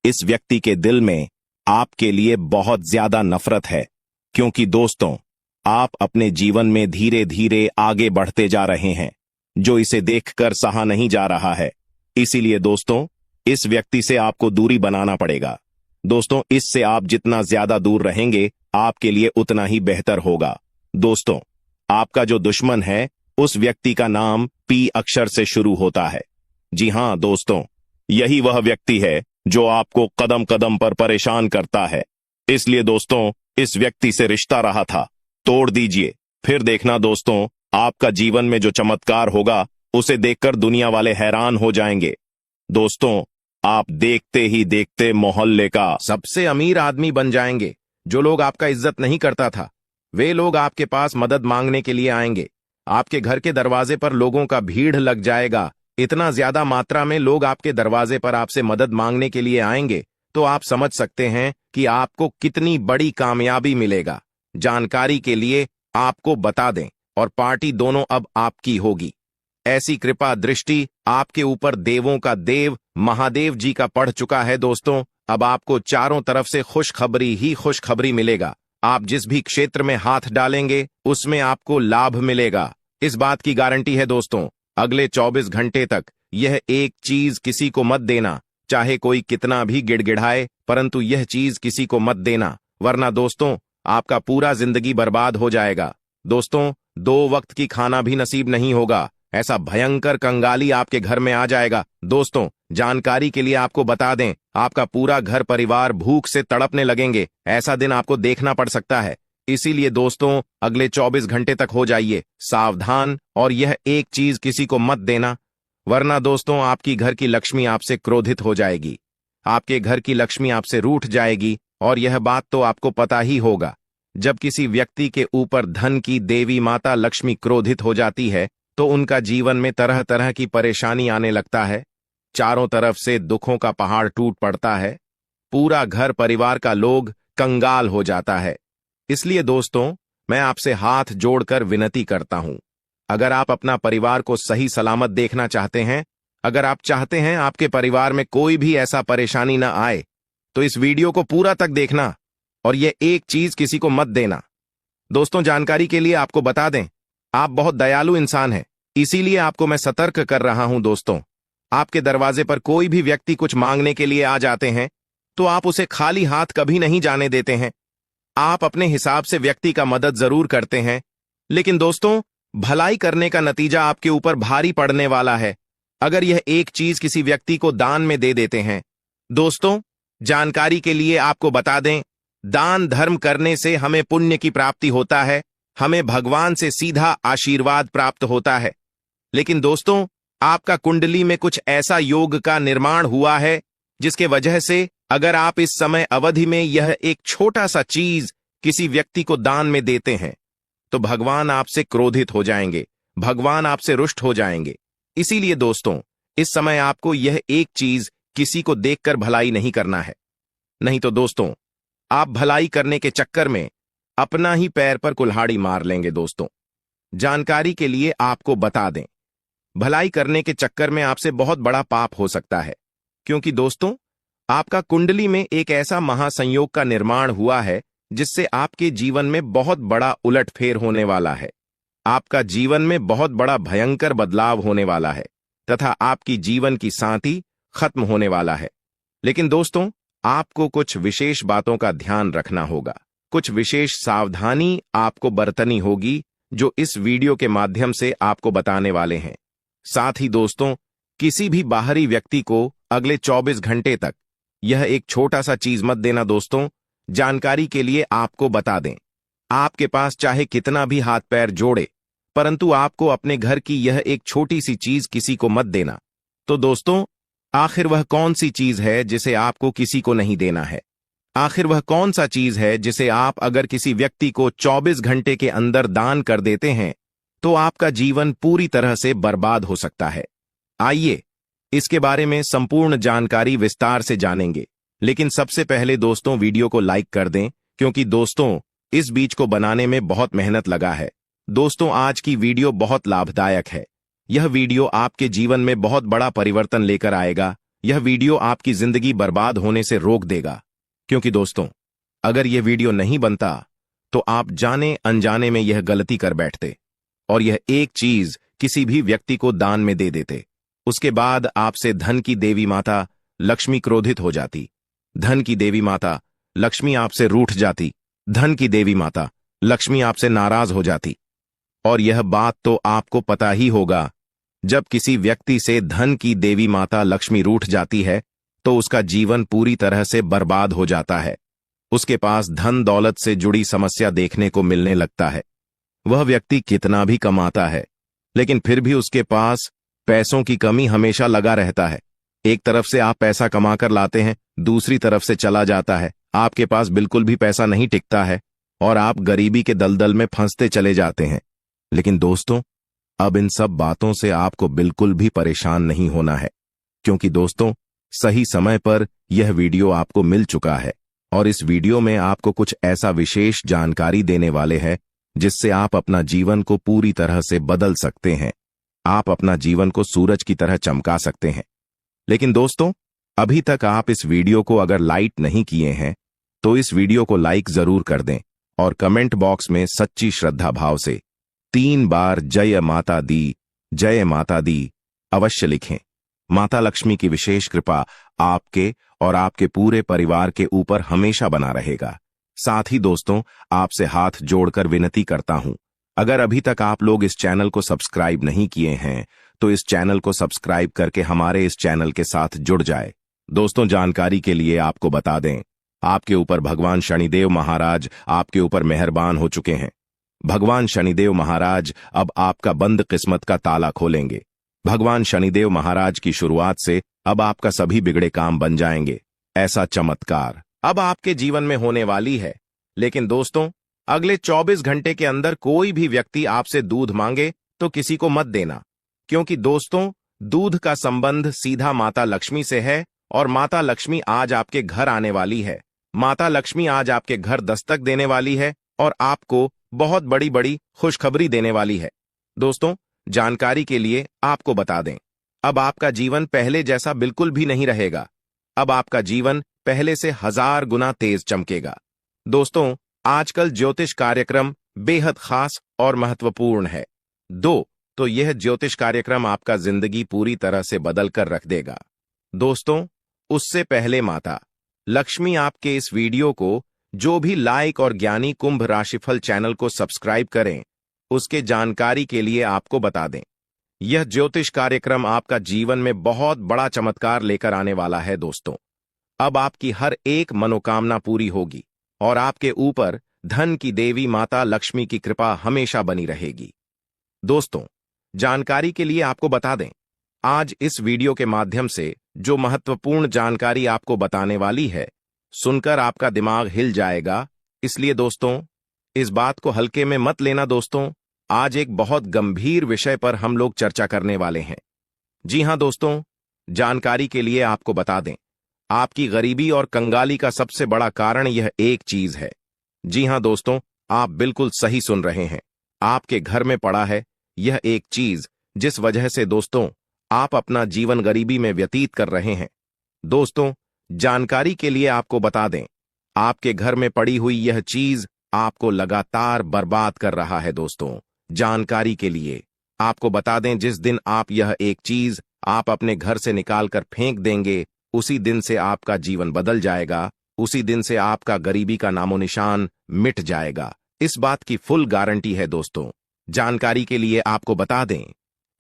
इस व्यक्ति के दिल में आपके लिए बहुत ज्यादा नफरत है, क्योंकि दोस्तों, आप अपने जीवन में धीरे धीरे आगे बढ़ते जा रहे हैं, जो इसे देखकर सहा नहीं जा रहा है। इसीलिए दोस्तों, इस व्यक्ति से आपको दूरी बनाना पड़ेगा। दोस्तों, इससे आप जितना ज्यादा दूर रहेंगे, आपके लिए उतना ही बेहतर होगा। दोस्तों, आपका जो दुश्मन है, उस व्यक्ति का नाम पी अक्षर से शुरू होता है। जी हां दोस्तों, यही वह व्यक्ति है जो आपको कदम कदम पर परेशान करता है। इसलिए दोस्तों, इस व्यक्ति से रिश्ता रहा था, तोड़ दीजिए। फिर देखना दोस्तों, आपका जीवन में जो चमत्कार होगा, उसे देखकर दुनिया वाले हैरान हो जाएंगे। दोस्तों, आप देखते ही देखते मोहल्ले का सबसे अमीर आदमी बन जाएंगे। जो लोग आपका इज्जत नहीं करता था, वे लोग आपके पास मदद मांगने के लिए आएंगे। आपके घर के दरवाजे पर लोगों का भीड़ लग जाएगा। इतना ज्यादा मात्रा में लोग आपके दरवाजे पर आपसे मदद मांगने के लिए आएंगे, तो आप समझ सकते हैं कि आपको कितनी बड़ी कामयाबी मिलेगा। जानकारी के लिए आपको बता दें, और पार्टी दोनों अब आपकी होगी। ऐसी कृपा दृष्टि आपके ऊपर देवों का देव महादेव जी का पड़ चुका है दोस्तों। अब आपको चारों तरफ से खुशखबरी ही खुशखबरी मिलेगा। आप जिस भी क्षेत्र में हाथ डालेंगे उसमें आपको लाभ मिलेगा, इस बात की गारंटी है दोस्तों। अगले 24 घंटे तक यह एक चीज किसी को मत देना, चाहे कोई कितना भी गिड़गिड़ाए, परंतु यह चीज किसी को मत देना, वरना दोस्तों आपका पूरा जिंदगी बर्बाद हो जाएगा। दोस्तों 2 वक्त की खाना भी नसीब नहीं होगा, ऐसा भयंकर कंगाली आपके घर में आ जाएगा। दोस्तों जानकारी के लिए आपको बता दें, आपका पूरा घर परिवार भूख से तड़पने लगेंगे। ऐसा दिन आपको देखना पड़ सकता है। इसीलिए दोस्तों अगले 24 घंटे तक हो जाइए सावधान, और यह एक चीज किसी को मत देना, वरना दोस्तों आपकी घर की लक्ष्मी आपसे क्रोधित हो जाएगी, आपके घर की लक्ष्मी आपसे रूठ जाएगी। और यह बात तो आपको पता ही होगा, जब किसी व्यक्ति के ऊपर धन की देवी माता लक्ष्मी क्रोधित हो जाती है तो उनका जीवन में तरह तरह की परेशानी आने लगता है, चारों तरफ से दुखों का पहाड़ टूट पड़ता है, पूरा घर परिवार का लोग कंगाल हो जाता है। इसलिए दोस्तों मैं आपसे हाथ जोड़कर विनती करता हूं, अगर आप अपना परिवार को सही सलामत देखना चाहते हैं, अगर आप चाहते हैं आपके परिवार में कोई भी ऐसा परेशानी न आए, तो इस वीडियो को पूरा तक देखना और यह एक चीज किसी को मत देना। दोस्तों जानकारी के लिए आपको बता दें, आप बहुत दयालु इंसान हैं, इसीलिए आपको मैं सतर्क कर रहा हूं। दोस्तों आपके दरवाजे पर कोई भी व्यक्ति कुछ मांगने के लिए आ जाते हैं तो आप उसे खाली हाथ कभी नहीं जाने देते हैं। आप अपने हिसाब से व्यक्ति का मदद जरूर करते हैं, लेकिन दोस्तों भलाई करने का नतीजा आपके ऊपर भारी पड़ने वाला है अगर यह एक चीज किसी व्यक्ति को दान में दे देते हैं। दोस्तों जानकारी के लिए आपको बता दें, दान धर्म करने से हमें पुण्य की प्राप्ति होता है, हमें भगवान से सीधा आशीर्वाद प्राप्त होता है। लेकिन दोस्तों आपका कुंडली में कुछ ऐसा योग का निर्माण हुआ है जिसके वजह से अगर आप इस समय अवधि में यह एक छोटा सा चीज किसी व्यक्ति को दान में देते हैं तो भगवान आपसे क्रोधित हो जाएंगे, भगवान आपसे रुष्ट हो जाएंगे। इसीलिए दोस्तों इस समय आपको यह एक चीज किसी को देखकर भलाई नहीं करना है, नहीं तो दोस्तों आप भलाई करने के चक्कर में अपना ही पैर पर कुल्हाड़ी मार लेंगे। दोस्तों जानकारी के लिए आपको बता दें, भलाई करने के चक्कर में आपसे बहुत बड़ा पाप हो सकता है, क्योंकि दोस्तों आपका कुंडली में एक ऐसा महासंयोग का निर्माण हुआ है जिससे आपके जीवन में बहुत बड़ा उलटफेर होने वाला है, आपका जीवन में बहुत बड़ा भयंकर बदलाव होने वाला है तथा आपकी जीवन की सांति खत्म होने वाला है। लेकिन दोस्तों आपको कुछ विशेष बातों का ध्यान रखना होगा, कुछ विशेष सावधानी आपको बरतनी होगी जो इस वीडियो के माध्यम से आपको बताने वाले हैं। साथ ही दोस्तों किसी भी बाहरी व्यक्ति को अगले 24 घंटे तक यह एक छोटा सा चीज मत देना। दोस्तों जानकारी के लिए आपको बता दें, आपके पास चाहे कितना भी हाथ पैर जोड़े, परंतु आपको अपने घर की यह एक छोटी सी चीज किसी को मत देना। तो दोस्तों आखिर वह कौन सी चीज है जिसे आपको किसी को नहीं देना है? आखिर वह कौन सा चीज है जिसे आप अगर किसी व्यक्ति को 24 घंटे के अंदर दान कर देते हैं तो आपका जीवन पूरी तरह से बर्बाद हो सकता है? आइए इसके बारे में संपूर्ण जानकारी विस्तार से जानेंगे, लेकिन सबसे पहले दोस्तों वीडियो को लाइक कर दें, क्योंकि दोस्तों इस बीज को बनाने में बहुत मेहनत लगा है। दोस्तों आज की वीडियो बहुत लाभदायक है, यह वीडियो आपके जीवन में बहुत बड़ा परिवर्तन लेकर आएगा, यह वीडियो आपकी जिंदगी बर्बाद होने से रोक देगा। क्योंकि दोस्तों अगर यह वीडियो नहीं बनता तो आप जाने अनजाने में यह गलती कर बैठते और यह एक चीज किसी भी व्यक्ति को दान में दे देते। उसके बाद आपसे धन की देवी माता लक्ष्मी क्रोधित हो जाती, धन की देवी माता लक्ष्मी आपसे रूठ जाती, धन की देवी माता लक्ष्मी आपसे नाराज हो जाती। और यह बात तो आपको पता ही होगा, जब किसी व्यक्ति से धन की देवी माता लक्ष्मी रूठ जाती है तो उसका जीवन पूरी तरह से बर्बाद हो जाता है, उसके पास धन दौलत से जुड़ी समस्या देखने को मिलने लगता है। वह व्यक्ति कितना भी कमाता है लेकिन फिर भी उसके पास पैसों की कमी हमेशा लगा रहता है। एक तरफ से आप पैसा कमाकर लाते हैं, दूसरी तरफ से चला जाता है, आपके पास बिल्कुल भी पैसा नहीं टिकता है और आप गरीबी के दलदल में फंसते चले जाते हैं। लेकिन दोस्तों अब इन सब बातों से आपको बिल्कुल भी परेशान नहीं होना है, क्योंकि दोस्तों सही समय पर यह वीडियो आपको मिल चुका है और इस वीडियो में आपको कुछ ऐसा विशेष जानकारी देने वाले हैं जिससे आप अपना जीवन को पूरी तरह से बदल सकते हैं। आप अपना जीवन को सूरज की तरह चमका सकते हैं। लेकिन दोस्तों, अभी तक आप इस वीडियो को अगर लाइक नहीं किए हैं तो इस वीडियो को लाइक जरूर कर दें और कमेंट बॉक्स में सच्ची श्रद्धा भाव से 3 बार जय माता दी अवश्य लिखें। माता लक्ष्मी की विशेष कृपा आपके और आपके पूरे परिवार के ऊपर हमेशा बना रहेगा। साथ ही दोस्तों, आपसे हाथ जोड़कर विनती करता हूं, अगर अभी तक आप लोग इस चैनल को सब्सक्राइब नहीं किए हैं तो इस चैनल को सब्सक्राइब करके हमारे इस चैनल के साथ जुड़ जाए। दोस्तों, जानकारी के लिए आपको बता दें, आपके ऊपर भगवान शनिदेव महाराज आपके ऊपर मेहरबान हो चुके हैं। भगवान शनिदेव महाराज अब आपका बंद किस्मत का ताला खोलेंगे। भगवान शनिदेव महाराज की शुरुआत से अब आपका सभी बिगड़े काम बन जाएंगे। ऐसा चमत्कार अब आपके जीवन में होने वाली है। लेकिन दोस्तों, अगले 24 घंटे के अंदर कोई भी व्यक्ति आपसे दूध मांगे तो किसी को मत देना, क्योंकि दोस्तों, दूध का संबंध सीधा माता लक्ष्मी से है और माता लक्ष्मी आज आपके घर आने वाली है। माता लक्ष्मी आज आपके घर दस्तक देने वाली है और आपको बहुत बड़ी बड़ी खुशखबरी देने वाली है। दोस्तों, जानकारी के लिए आपको बता दें, अब आपका जीवन पहले जैसा बिल्कुल भी नहीं रहेगा। अब आपका जीवन पहले से 1000 गुना तेज चमकेगा। दोस्तों, आजकल ज्योतिष कार्यक्रम बेहद खास और महत्वपूर्ण है। तो यह ज्योतिष कार्यक्रम आपका जिंदगी पूरी तरह से बदल कर रख देगा। दोस्तों, उससे पहले माता लक्ष्मी आपके इस वीडियो को जो भी लाइक और ज्ञानी कुंभ राशिफल चैनल को सब्सक्राइब करें, उसके जानकारी के लिए आपको बता दें, यह ज्योतिष कार्यक्रम आपका जीवन में बहुत बड़ा चमत्कार लेकर आने वाला है। दोस्तों, अब आपकी हर एक मनोकामना पूरी होगी और आपके ऊपर धन की देवी माता लक्ष्मी की कृपा हमेशा बनी रहेगी। दोस्तों, जानकारी के लिए आपको बता दें, आज इस वीडियो के माध्यम से जो महत्वपूर्ण जानकारी आपको बताने वाली है, सुनकर आपका दिमाग हिल जाएगा। इसलिए दोस्तों, इस बात को हल्के में मत लेना। दोस्तों, आज एक बहुत गंभीर विषय पर हम लोग चर्चा करने वाले हैं। जी हां दोस्तों, जानकारी के लिए आपको बता दें, आपकी गरीबी और कंगाली का सबसे बड़ा कारण यह एक चीज है। जी हां दोस्तों, आप बिल्कुल सही सुन रहे हैं। आपके घर में पड़ा है यह एक चीज, जिस वजह से दोस्तों आप अपना जीवन गरीबी में व्यतीत कर रहे हैं। दोस्तों, जानकारी के लिए आपको बता दें, आपके घर में पड़ी हुई यह चीज आपको लगातार बर्बाद कर रहा है। दोस्तों, जानकारी के लिए आपको बता दें, जिस दिन आप यह एक चीज आप अपने घर से निकालकर फेंक देंगे, उसी दिन से आपका जीवन बदल जाएगा। उसी दिन से आपका गरीबी का नामो निशान मिट जाएगा। इस बात की फुल गारंटी है। दोस्तों, जानकारी के लिए आपको बता दें,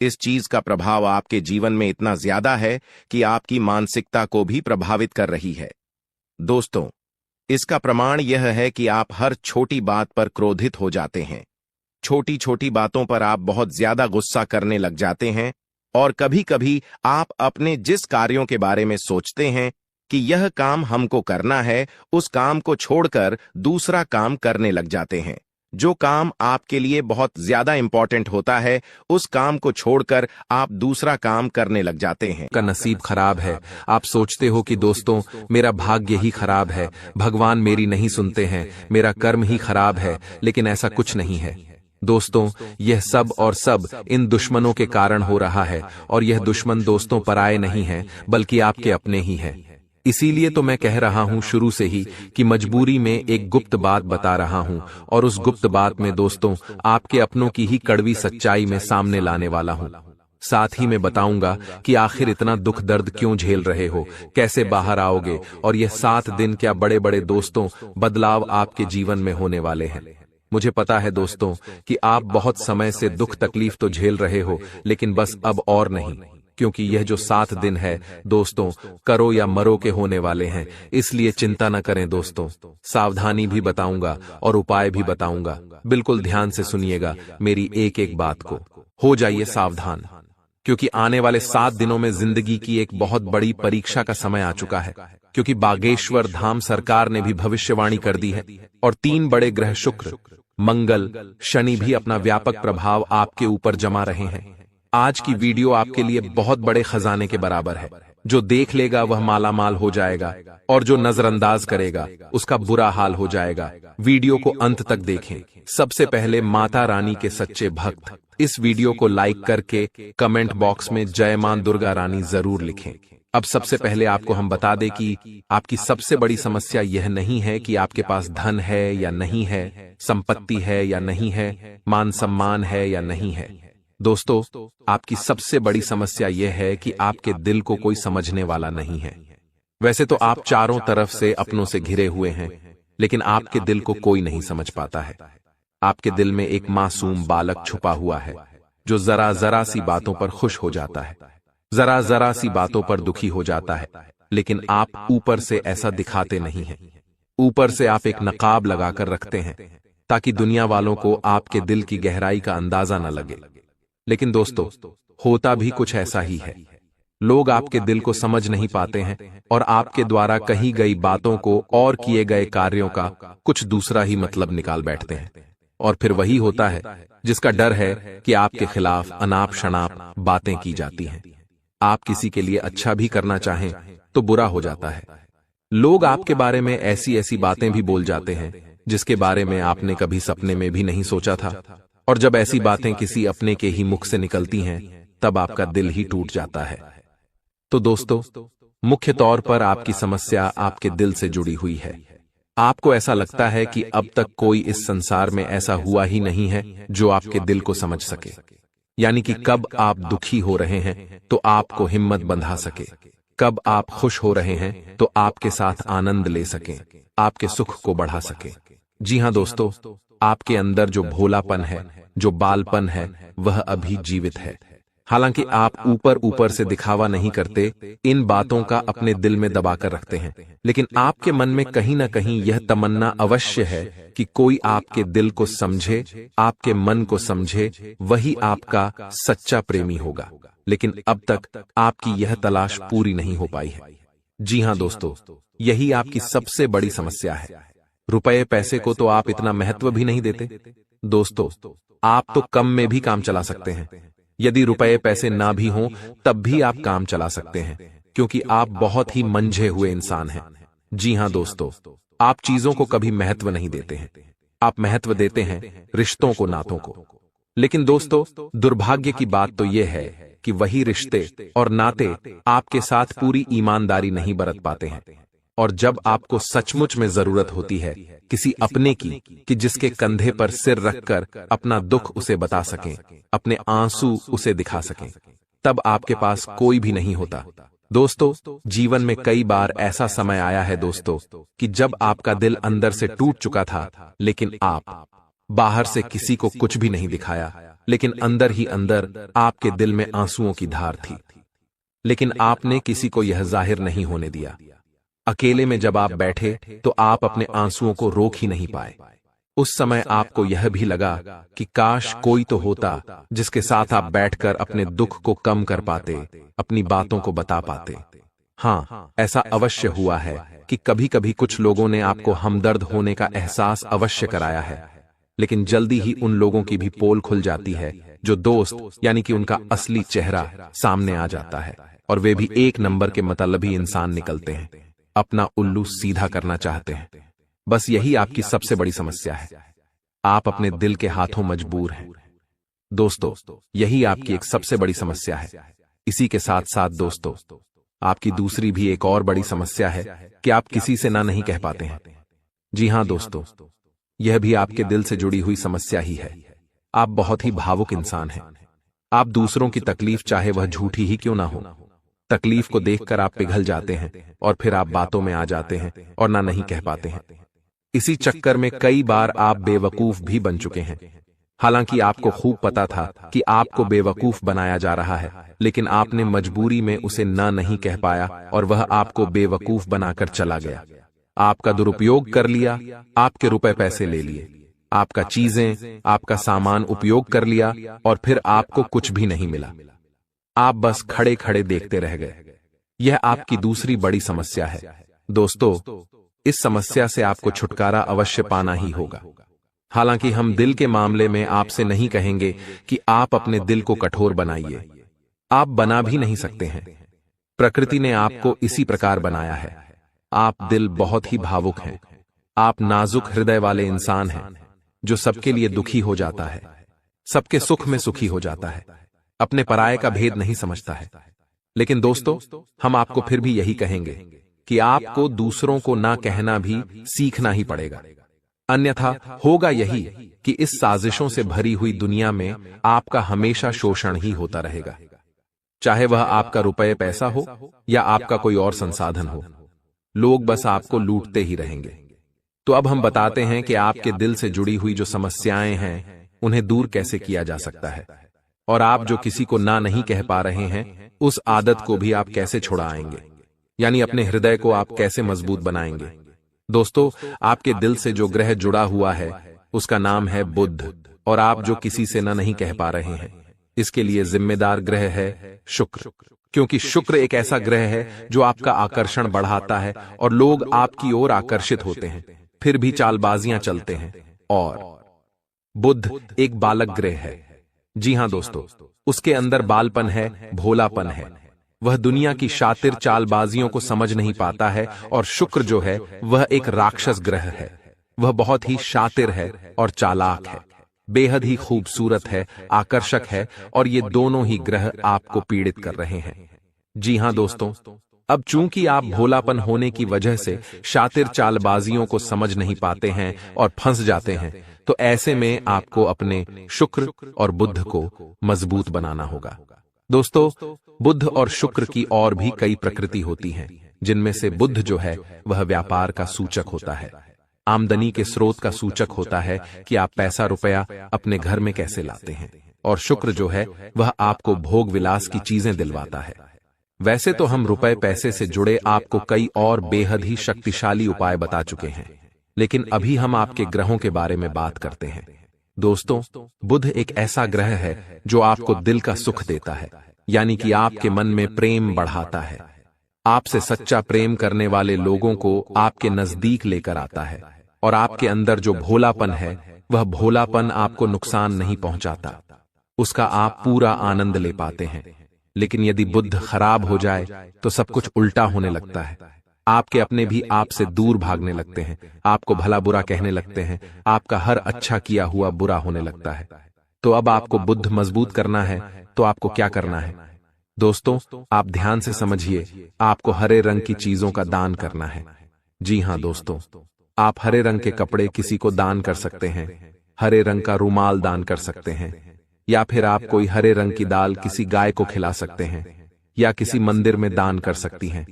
इस चीज का प्रभाव आपके जीवन में इतना ज्यादा है कि आपकी मानसिकता को भी प्रभावित कर रही है। दोस्तों, इसका प्रमाण यह है कि आप हर छोटी बात पर क्रोधित हो जाते हैं। छोटी छोटी बातों पर आप बहुत ज्यादा गुस्सा करने लग जाते हैं और कभी कभी आप अपने जिस कार्यों के बारे में सोचते हैं कि यह काम हमको करना है, उस काम को छोड़कर दूसरा काम करने लग जाते हैं। जो काम आपके लिए बहुत ज्यादा इंपॉर्टेंट होता है, उस काम को छोड़कर आप दूसरा काम करने लग जाते हैं। का नसीब खराब है। आप सोचते हो कि दोस्तों, मेरा भाग्य ही खराब है, भगवान मेरी नहीं सुनते हैं, मेरा कर्म ही खराब है। लेकिन ऐसा कुछ नहीं है दोस्तों, यह सब और सब इन दुश्मनों के कारण हो रहा है। और यह दुश्मन दोस्तों पराये नहीं हैं, बल्कि आपके अपने ही हैं। इसीलिए तो मैं कह रहा हूं शुरू से ही कि मजबूरी में एक गुप्त बात बता रहा हूं, और उस गुप्त बात में दोस्तों आपके अपनों की ही कड़वी सच्चाई में सामने लाने वाला हूं। साथ ही मैं बताऊंगा कि आखिर इतना दुख दर्द क्यों झेल रहे हो, कैसे बाहर आओगे, और यह 7 दिन क्या बड़े बड़े दोस्तों बदलाव आपके जीवन में होने वाले हैं। मुझे पता है दोस्तों कि आप बहुत समय से दुख तकलीफ तो झेल रहे हो, लेकिन बस अब और नहीं, क्योंकि यह जो 7 दिन है दोस्तों, करो या मरो के होने वाले हैं। इसलिए चिंता न करें दोस्तों, सावधानी भी बताऊंगा और उपाय भी बताऊंगा। बिल्कुल ध्यान से सुनिएगा मेरी एक एक बात को। हो जाइए सावधान, क्योंकि आने वाले 7 दिनों में जिंदगी की एक बहुत बड़ी परीक्षा का समय आ चुका है। क्योंकि बागेश्वर धाम सरकार ने भी भविष्यवाणी कर दी है और 3 बड़े ग्रह शुक्र, मंगल, शनि भी अपना व्यापक प्रभाव आपके ऊपर जमा रहे हैं। आज की वीडियो आपके लिए बहुत बड़े खजाने के बराबर है। जो देख लेगा वह मालामाल हो जाएगा और जो नजरअंदाज करेगा उसका बुरा हाल हो जाएगा। वीडियो को अंत तक देखें। सबसे पहले माता रानी के सच्चे भक्त इस वीडियो को लाइक करके कमेंट बॉक्स में जय मां दुर्गा रानी जरूर लिखें। अब सबसे पहले आपको हम बता दें कि आपकी सबसे बड़ी समस्या यह नहीं है कि आपके पास धन है या नहीं है, संपत्ति है या नहीं है, मान सम्मान है या नहीं है। दोस्तों, आपकी सबसे बड़ी समस्या यह है कि आपके दिल को कोई समझने वाला नहीं है। वैसे तो आप चारों तरफ से अपनों से घिरे हुए हैं, लेकिन आपके दिल को कोई नहीं समझ पाता है। आपके दिल में एक मासूम बालक छुपा हुआ है जो जरा जरा सी बातों पर खुश हो जाता है, जरा जरा सी बातों पर दुखी हो जाता है, लेकिन आप ऊपर से ऐसा दिखाते नहीं हैं। ऊपर से आप एक नकाब लगाकर रखते हैं ताकि दुनिया वालों को आपके दिल की गहराई का अंदाजा न लगे। लेकिन दोस्तों, होता भी कुछ ऐसा ही है। लोग आपके दिल को समझ नहीं पाते हैं और आपके द्वारा कही गई बातों को और किए गए कार्यों का कुछ दूसरा ही मतलब निकाल बैठते हैं। और फिर वही होता है जिसका डर है कि आपके खिलाफ अनाप शनाप बातें की जाती हैं। आप किसी के लिए अच्छा भी करना चाहें तो बुरा हो जाता है। लोग आपके बारे में ऐसी ऐसी बातें भी बोल जाते हैं जिसके बारे में आपने कभी सपने में भी नहीं सोचा था। और जब ऐसी बातें किसी अपने के ही मुख से निकलती हैं, तब आपका दिल ही टूट जाता है। तो दोस्तों, मुख्य तौर पर आपकी समस्या आपके दिल से जुड़ी हुई है। आपको ऐसा लगता है कि अब तक कोई इस संसार में ऐसा हुआ ही नहीं है जो आपके दिल को समझ सके। यानी कि कब आप दुखी हो रहे हैं तो आपको हिम्मत बंधा सके, कब आप खुश हो रहे हैं तो आपके साथ आनंद ले सके, आपके सुख को बढ़ा सके। जी हां दोस्तों, आपके अंदर जो भोलापन है, जो बालपन है, वह अभी जीवित है। हालांकि आप ऊपर ऊपर से दिखावा नहीं करते, इन बातों का अपने दिल में दबाकर रखते हैं, लेकिन आपके मन में कहीं ना कहीं यह तमन्ना अवश्य है कि कोई आपके दिल को समझे, आपके मन को समझे, वही आपका सच्चा प्रेमी होगा। लेकिन अब तक आपकी यह तलाश पूरी नहीं हो पाई है। जी हां दोस्तों, यही आपकी सबसे बड़ी समस्या है। रुपए पैसे को तो आप इतना महत्व भी नहीं देते। दोस्तों, आप तो कम में भी काम चला सकते हैं। यदि रुपए पैसे ना भी हों तब भी आप काम चला सकते हैं, क्योंकि आप बहुत ही मंझे हुए इंसान हैं। जी हां दोस्तों, आप चीजों को कभी महत्व नहीं देते हैं, आप महत्व देते हैं रिश्तों को, नातों को। लेकिन दोस्तों, दुर्भाग्य की बात तो यह है कि वही रिश्ते और नाते आपके साथ पूरी ईमानदारी नहीं बरत पाते हैं। और जब आपको सचमुच में जरूरत होती है किसी अपने की, कि जिसके कंधे पर सिर रखकर अपना दुख उसे बता सकें, अपने आंसू उसे दिखा सकें, तब आपके पास कोई भी नहीं होता। दोस्तों, जीवन में कई बार ऐसा समय आया है दोस्तों कि जब आपका दिल अंदर से टूट चुका था, लेकिन आप बाहर से किसी को कुछ भी नहीं दिखाया, लेकिन अंदर ही अंदर आपके दिल में आंसुओं की धार थी। लेकिन आपने किसी को यह जाहिर नहीं होने दिया। अकेले में जब आप बैठे तो आप अपने आंसुओं को रोक ही नहीं पाए। उस समय आपको यह भी लगा कि काश कोई तो होता जिसके साथ आप बैठकर अपने दुख को कम कर पाते, अपनी बातों को बता पाते। हाँ, ऐसा अवश्य हुआ है कि कभी कभी कुछ लोगों ने आपको हमदर्द होने का एहसास अवश्य कराया है, लेकिन जल्दी ही उन लोगों की भी पोल खुल जाती है जो दोस्त यानी कि उनका असली चेहरा सामने आ जाता है, और वे भी एक नंबर के मतलबी इंसान निकलते हैं, अपना उल्लू सीधा करना चाहते हैं। बस यही आपकी सबसे बड़ी समस्या है। आप अपने दिल के हाथों मजबूर हैं। दोस्तों, यही आपकी एक सबसे बड़ी समस्या है। इसी के साथ साथ दोस्तों, आपकी दूसरी भी एक और बड़ी समस्या है कि आप किसी से ना नहीं कह पाते हैं। जी हां दोस्तों, यह भी आपके दिल से जुड़ी हुई समस्या ही है। आप बहुत ही भावुक इंसान हैं। आप दूसरों की तकलीफ चाहे वह झूठी ही क्यों ना हो, तकलीफ को देखकर आप पिघल जाते हैं और फिर आप बातों में आ जाते हैं और ना नहीं कह पाते हैं। इसी चक्कर में कई बार आप बेवकूफ भी बन चुके हैं। हालांकि आपको खूब पता था कि आपको बेवकूफ बनाया जा रहा है, लेकिन आपने मजबूरी में उसे ना नहीं कह पाया और वह आपको बेवकूफ बनाकर चला गया। आपका दुरुपयोग कर लिया, आपके रुपए पैसे ले लिए, आपका चीजें, आपका सामान उपयोग कर लिया और फिर आपको कुछ भी नहीं मिला। आप बस खड़े खड़े देखते रह गए। यह आपकी दूसरी बड़ी समस्या है। दोस्तों, इस समस्या से आपको छुटकारा अवश्य पाना ही होगा। हालांकि हम दिल के मामले में आपसे नहीं कहेंगे कि आप अपने दिल को कठोर बनाइए। आप बना भी नहीं सकते हैं। प्रकृति ने आपको इसी प्रकार बनाया है। आप दिल बहुत ही भावुक हैं। आप नाजुक हृदय वाले इंसान हैं, जो सबके लिए दुखी हो जाता है, सबके सुख में सुखी हो जाता है, अपने पराये का भेद नहीं समझता है। लेकिन दोस्तों, हम आपको फिर भी यही कहेंगे कि आपको दूसरों को ना कहना भी सीखना ही पड़ेगा। अन्यथा होगा यही कि इस साजिशों से भरी हुई दुनिया में आपका हमेशा शोषण ही होता रहेगा, चाहे वह आपका रुपये पैसा हो या आपका कोई और संसाधन हो। लोग बस आपको लूटते ही रहेंगे। तो अब हम बताते हैं कि आपके दिल से जुड़ी हुई जो समस्याएं हैं, उन्हें दूर कैसे किया जा सकता है, और आप जो किसी को ना नहीं कह पा रहे हैं, उस आदत को भी आप कैसे छुड़ाएंगे, यानी अपने हृदय को आप कैसे मजबूत बनाएंगे। दोस्तों, आपके दिल से जो ग्रह जुड़ा हुआ है, उसका नाम है बुध, और आप जो किसी से ना नहीं कह पा रहे हैं, इसके लिए जिम्मेदार ग्रह है शुक्र। क्योंकि शुक्र एक ऐसा ग्रह है जो आपका आकर्षण बढ़ाता है और लोग आपकी ओर आकर्षित होते हैं, फिर भी चालबाजियां चलते हैं। और बुध एक बालक ग्रह है। जी हां दोस्तों, उसके अंदर बालपन है, भोलापन है। वह दुनिया की शातिर चालबाजियों को समझ नहीं पाता है। और शुक्र जो है, वह एक राक्षस ग्रह है। वह बहुत ही शातिर है और चालाक है, बेहद ही खूबसूरत है, आकर्षक है, और ये दोनों ही ग्रह आपको पीड़ित कर रहे हैं। जी हां दोस्तों, अब चूंकि आप भोलापन होने की वजह से शातिर चालबाजियों को समझ नहीं पाते हैं और फंस जाते हैं, तो ऐसे में आपको अपने शुक्र और बुध को मजबूत बनाना होगा। दोस्तों, बुध और शुक्र की और भी कई प्रकृति होती हैं, जिनमें से बुध जो है, वह व्यापार का सूचक होता है, आमदनी के स्रोत का सूचक होता है कि आप पैसा रुपया अपने घर में कैसे लाते हैं। और शुक्र जो है, वह आपको भोग विलास की चीजें दिलवाता है। वैसे तो हम रुपए पैसे से जुड़े आपको कई और बेहद ही शक्तिशाली उपाय बता चुके हैं, लेकिन अभी हम आपके ग्रहों के बारे में बात करते हैं। दोस्तों, बुध एक ऐसा ग्रह है जो आपको दिल का सुख देता है, यानी कि आपके मन में प्रेम बढ़ाता है। आपसे सच्चा प्रेम करने वाले लोगों को आपके नजदीक लेकर आता है, और आपके अंदर जो भोलापन है, वह भोलापन आपको नुकसान नहीं पहुंचाता, उसका आप पूरा आनंद ले पाते हैं। लेकिन यदि बुध खराब हो जाए तो सब कुछ उल्टा होने लगता है। आपके अपने भी आपसे दूर भागने लगते हैं, आपको भला बुरा कहने लगते हैं, आपका हर अच्छा किया हुआ बुरा होने लगता है। तो अब आपको बुध मजबूत करना है, तो आपको क्या करना है? दोस्तों, आप ध्यान से समझिए, आपको हरे रंग की चीजों का दान करना है। जी हां दोस्तों, आप हरे रंग के कपड़े किसी को दान कर सकते हैं, हरे रंग का रुमाल दान कर सकते हैं, या फिर आप कोई हरे रंग की दाल किसी गाय को खिला सकते हैं, या किसी मंदिर में दान कर सकती हैं।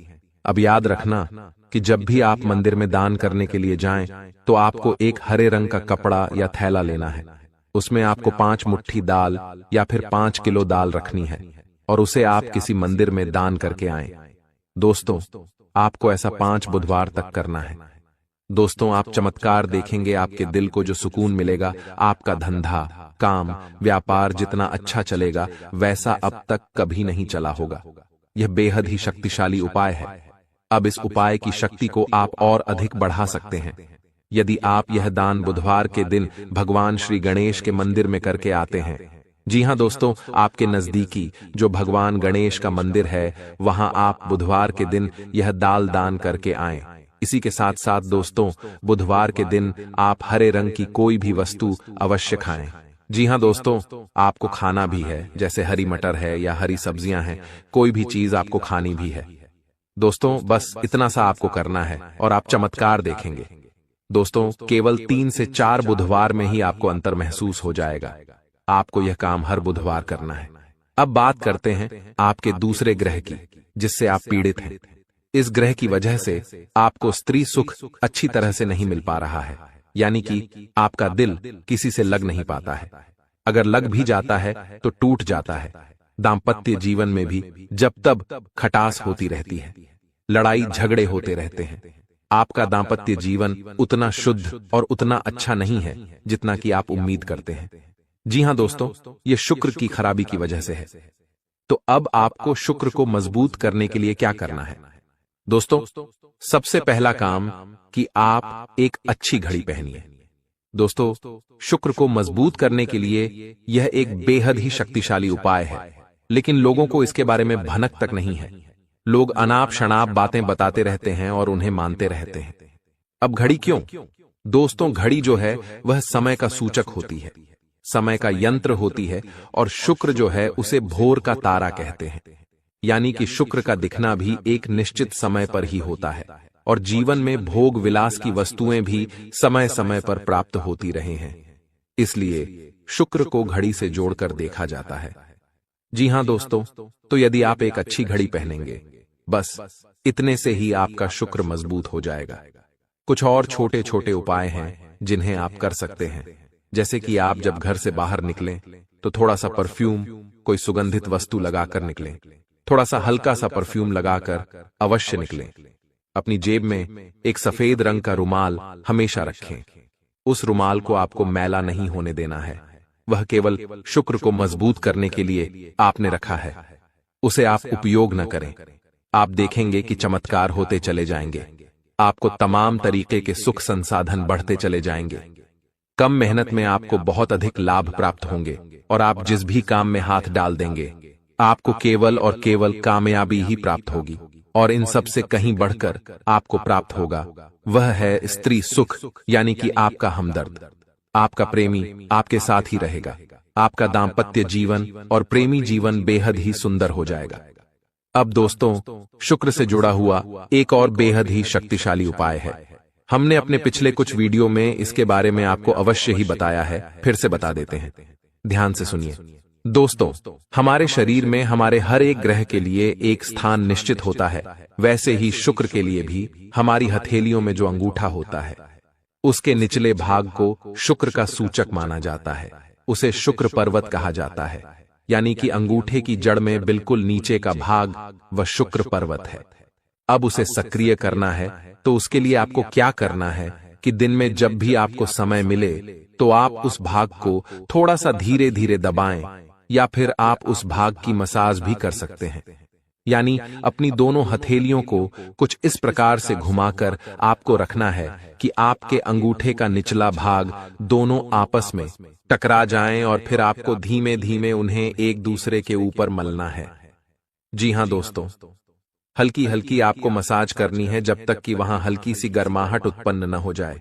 अब याद रखना कि जब भी आप मंदिर में दान करने के लिए जाएं, तो आपको एक हरे रंग का कपड़ा या थैला लेना है। उसमें आपको 5 मुट्ठी दाल या फिर 5 किलो दाल रखनी है, और उसे आप किसी मंदिर में दान करके आएं। दोस्तों, आपको ऐसा 5 बुधवार तक करना है। दोस्तों, आप चमत्कार देखेंगे, आपके दिल को जो सुकून मिलेगा, आपका धंधा, काम, व्यापार जितना अच्छा चलेगा, वैसा अब तक कभी नहीं चला होगा। यह बेहद ही शक्तिशाली उपाय है। अब इस उपाय की शक्ति को आप और अधिक बढ़ा सकते हैं यदि आप यह दान बुधवार के दिन भगवान श्री गणेश के मंदिर में करके आते हैं। जी हां दोस्तों, आपके नजदीकी जो भगवान गणेश का मंदिर है, वहां आप बुधवार के दिन यह दाल दान करके आएं। इसी के साथ साथ दोस्तों, बुधवार के दिन आप हरे रंग की कोई भी वस्तु अवश्य खाएं। जी हां दोस्तों, आपको खाना भी है, जैसे हरी मटर है या हरी सब्जियां हैं, कोई भी चीज आपको खानी भी है। दोस्तों, बस इतना सा आपको करना है और आप चमत्कार देखेंगे। दोस्तों, केवल 3 से 4 बुधवार में ही आपको अंतर महसूस हो जाएगा। आपको यह काम हर बुधवार करना है। अब बात करते हैं आपके दूसरे ग्रह की, जिससे आप पीड़ित हैं। इस ग्रह की वजह से आपको स्त्री सुख अच्छी तरह से नहीं मिल पा रहा है, यानी कि आपका दिल किसी से लग नहीं पाता है। अगर लग भी जाता है तो टूट जाता है। दाम्पत्य जीवन में भी जब तब खटास होती रहती है, लड़ाई झगड़े होते रहते हैं। आपका दाम्पत्य जीवन उतना शुद्ध और उतना अच्छा नहीं है जितना कि आप उम्मीद करते हैं। जी हां दोस्तों, ये शुक्र की खराबी की वजह से है। तो अब आपको शुक्र को मजबूत करने के लिए क्या करना है? दोस्तों, सबसे पहला काम कि आप एक अच्छी घड़ी पहनिए। दोस्तों, शुक्र को मजबूत करने के लिए यह एक बेहद ही शक्तिशाली उपाय है, लेकिन लोगों को इसके बारे में भनक तक नहीं है। लोग अनाप शनाप बातें बताते रहते हैं और उन्हें मानते रहते हैं। अब घड़ी क्यों? दोस्तों, घड़ी जो है वह समय का सूचक होती है, समय का यंत्र होती है, और शुक्र जो है उसे भोर का तारा कहते हैं। यानी कि शुक्र का दिखना भी एक निश्चित समय पर ही होता है, और जीवन में भोग विलास की वस्तुएं भी समय समय पर प्राप्त होती रहे हैं। इसलिए शुक्र को घड़ी से जोड़कर देखा जाता है। जी हां दोस्तों, तो यदि आप एक अच्छी घड़ी पहनेंगे, बस इतने से ही आपका शुक्र मजबूत हो जाएगा। कुछ और छोटे छोटे उपाय हैं जिन्हें आप कर सकते हैं, जैसे कि आप जब घर से बाहर निकलें तो थोड़ा सा परफ्यूम, कोई सुगंधित वस्तु लगाकर निकलें। थोड़ा सा हल्का सा परफ्यूम लगाकर अवश्य निकलें। अपनी जेब में एक सफेद रंग का रुमाल हमेशा रखें। उस रुमाल को आपको मैला नहीं होने देना है, वह केवल शुक्र को मजबूत करने के लिए आपने रखा है। उसे आप उपयोग न करें। आप देखेंगे कि चमत्कार होते चले जाएंगे। आपको तमाम तरीके के सुख संसाधन बढ़ते चले जाएंगे। कम मेहनत में आपको बहुत अधिक लाभ प्राप्त होंगे, और आप जिस भी काम में हाथ डाल देंगे, आपको केवल और केवल कामयाबी ही प्राप्त होगी। और इन सब से कहीं बढ़कर आपको प्राप्त होगा, वह है स्त्री सुख, यानी कि आपका हमदर्द। आपका प्रेमी आपके साथ ही रहेगा। आपका दाम्पत्य जीवन और प्रेमी जीवन बेहद ही सुंदर हो जाएगा। अब दोस्तों, शुक्र से जुड़ा हुआ एक और बेहद ही शक्तिशाली उपाय है। हमने अपने पिछले कुछ वीडियो में इसके बारे में आपको अवश्य ही बताया है, फिर से बता देते हैं। ध्यान से सुनिए दोस्तों, हमारे शरीर में हमारे हर एक ग्रह के लिए एक स्थान निश्चित होता है। वैसे ही शुक्र के लिए भी हमारी हथेलियों में जो अंगूठा होता है, उसके निचले भाग को शुक्र का सूचक माना जाता है। उसे शुक्र पर्वत कहा जाता है, यानी कि अंगूठे की जड़ में बिल्कुल नीचे का भाग वह शुक्र पर्वत है। अब उसे सक्रिय करना है, तो उसके लिए आपको क्या करना है कि दिन में जब भी आपको समय मिले तो आप उस भाग को थोड़ा सा धीरे धीरे दबाएं, या फिर आप उस भाग की मसाज भी कर सकते हैं। यानी अपनी दोनों हथेलियों को कुछ इस प्रकार से घुमाकर आपको रखना है कि आपके अंगूठे का निचला भाग दोनों आपस में टकरा जाएं, और फिर आपको धीमे धीमे उन्हें एक दूसरे के ऊपर मलना है। जी हां दोस्तों, हल्की हल्की आपको मसाज करनी है जब तक कि वहां हल्की सी गर्माहट उत्पन्न न हो जाए।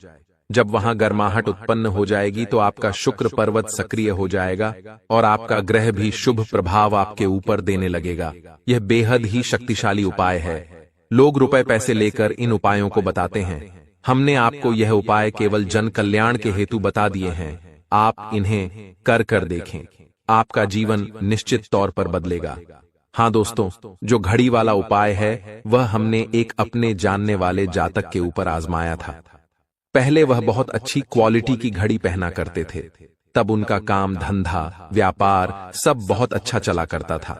जब वहां गर्माहट उत्पन्न हो जाएगी तो आपका शुक्र पर्वत सक्रिय हो जाएगा, और आपका ग्रह भी शुभ प्रभाव आपके ऊपर देने लगेगा। यह बेहद ही शक्तिशाली उपाय है। लोग रुपए पैसे लेकर इन उपायों को बताते हैं। हमने आपको यह उपाय केवल जन कल्याण के हेतु बता दिए हैं। आप इन्हें कर कर देखें, आपका जीवन निश्चित तौर पर बदलेगा। हाँ दोस्तों, जो घड़ी वाला उपाय है वह हमने एक अपने जानने वाले जातक के ऊपर आजमाया था। पहले वह बहुत अच्छी क्वालिटी की घड़ी पहना करते थे। तब उनका काम धंधा व्यापार सब बहुत अच्छा चला करता था।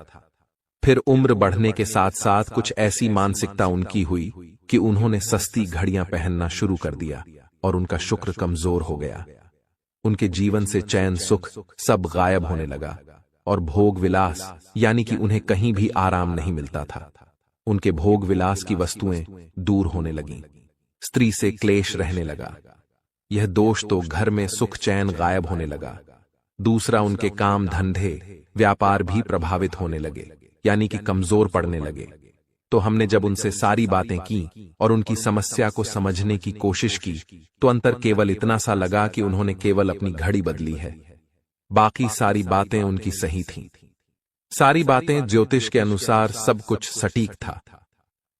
फिर उम्र बढ़ने के साथ साथ कुछ ऐसी मानसिकता उनकी हुई कि उन्होंने सस्ती घड़ियां पहनना शुरू कर दिया, और उनका शुक्र कमजोर हो गया। उनके जीवन से चैन सुख सब गायब होने लगा, और भोग विलास, यानी कि उन्हें कहीं भी आराम नहीं मिलता था। उनके भोग विलास की वस्तुएं दूर होने लगीं। स्त्री से क्लेश रहने लगा। यह दोष तो घर में सुख चैन गायब होने लगा। दूसरा, उनके काम धंधे व्यापार भी प्रभावित होने लगे, यानी कि कमजोर पड़ने लगे। तो हमने जब उनसे सारी बातें की और उनकी समस्या को समझने की कोशिश की, तो अंतर केवल इतना सा लगा कि उन्होंने केवल अपनी घड़ी बदली है। बाकी सारी बातें उनकी सही थीं। सारी बातें ज्योतिष के अनुसार सब कुछ सटीक था।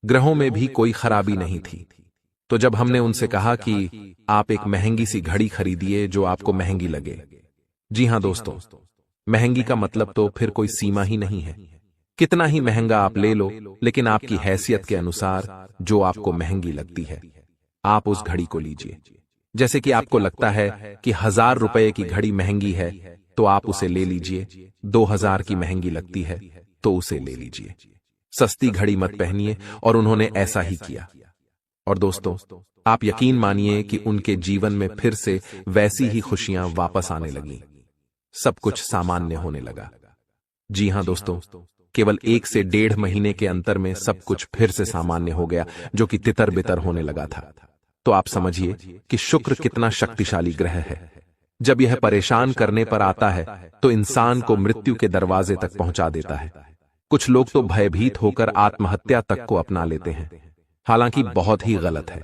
ग्रहों में भी कोई खराबी नहीं थी। तो जब हमने उनसे कहा कि आप एक महंगी सी घड़ी खरीदिए जो आपको महंगी लगे। जी हां दोस्तों, महंगी का मतलब तो फिर कोई सीमा ही नहीं है। कितना ही महंगा आप ले लो, लेकिन आपकी हैसियत के अनुसार जो आपको महंगी लगती है, आप उस घड़ी को लीजिए। जैसे कि आपको लगता है कि 1000 रुपए की घड़ी महंगी है, तो आप उसे ले लीजिए। 2000 की महंगी लगती है तो उसे ले लीजिए। सस्ती घड़ी मत पहनिए, और उन्होंने ऐसा ही किया। और दोस्तों, आप यकीन मानिए कि उनके जीवन में फिर से वैसी ही खुशियां वापस आने लगीं। सब कुछ सामान्य होने लगा। जी हां दोस्तों, केवल 1 से 1.5 महीने के अंतर में सब कुछ फिर से सामान्य हो गया, जो कि तितर बितर होने लगा था। तो आप समझिए कि शुक्र कितना शक्तिशाली ग्रह है। जब यह परेशान करने पर आता है तो इंसान को मृत्यु के दरवाजे तक पहुंचा देता है। कुछ लोग तो भयभीत होकर आत्महत्या तक को अपना लेते हैं, हालांकि बहुत ही गलत है।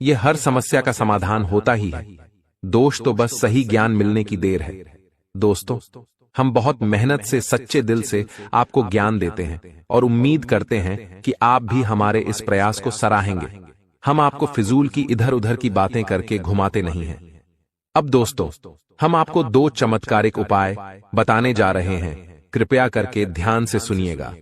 यह हर समस्या का समाधान होता ही है। दोष तो बस सही ज्ञान मिलने की देर है। दोस्तों, हम बहुत मेहनत से, सच्चे दिल से आपको ज्ञान देते हैं और उम्मीद करते हैं कि आप भी हमारे इस प्रयास को सराहेंगे। हम आपको फिजूल की इधर उधर की बातें करके घुमाते नहीं हैं। अब दोस्तों, हम आपको 2 चमत्कारिक उपाय बताने जा रहे हैं। कृपया करके ध्यान से सुनिएगा।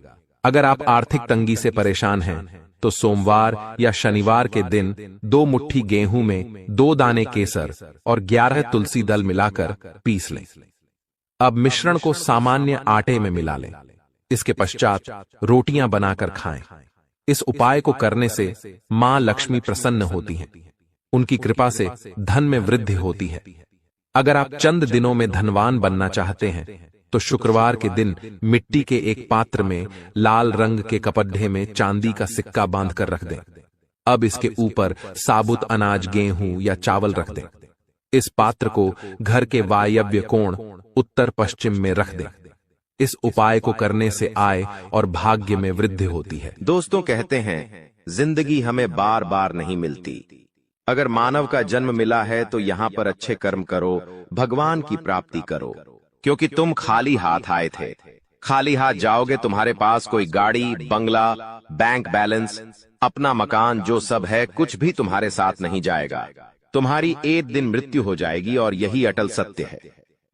अगर आप आर्थिक तंगी से परेशान हैं तो सोमवार या शनिवार के दिन 2 मुट्ठी गेहूं में 2 दाने केसर और 11 तुलसी दल मिलाकर पीस लें। अब मिश्रण को सामान्य आटे में मिला लें। इसके पश्चात रोटियां बनाकर खाएं। इस उपाय को करने से मां लक्ष्मी प्रसन्न होती हैं। उनकी कृपा से धन में वृद्धि होती है। अगर आप चंद दिनों में धनवान बनना चाहते हैं तो शुक्रवार के दिन मिट्टी के एक पात्र में लाल रंग के कपड्ढे में चांदी का सिक्का बांधकर रख दें। अब इसके ऊपर साबुत अनाज, गेहूं या चावल रख दें। इस पात्र को घर के वायव्य कोण उत्तर पश्चिम में रख दें। इस उपाय को करने से आय और भाग्य में वृद्धि होती है। दोस्तों, कहते हैं जिंदगी हमें बार बार नहीं मिलती। अगर मानव का जन्म मिला है तो यहाँ पर अच्छे कर्म करो, भगवान की प्राप्ति करो, क्योंकि तुम खाली हाथ आए थे। खाली हाथ जाओगे, तुम्हारे पास कोई गाड़ी, बंगला, बैंक बैलेंस, अपना मकान, जो सब है, कुछ भी तुम्हारे साथ नहीं जाएगा। तुम्हारी एक दिन मृत्यु हो जाएगी और यही अटल सत्य है।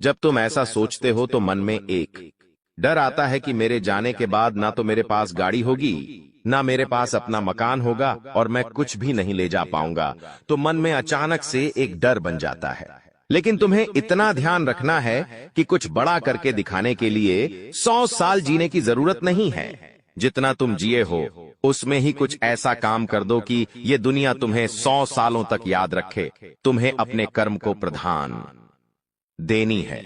जब तुम ऐसा सोचते हो तो मन में एक डर आता है कि मेरे जाने के बाद ना तो मेरे पास गाड़ी होगी, ना मेरे पास अपना मकान होगा और मैं कुछ भी नहीं ले जा पाऊंगा। तो मन में अचानक से एक डर बन जाता है। लेकिन तुम्हें इतना ध्यान रखना है कि कुछ बड़ा करके दिखाने के लिए 100 साल जीने की जरूरत नहीं है। जितना तुम जिए हो उसमें ही कुछ ऐसा काम कर दो कि ये दुनिया तुम्हें 100 सालों तक याद रखे। तुम्हें अपने कर्म को प्रधान देनी है।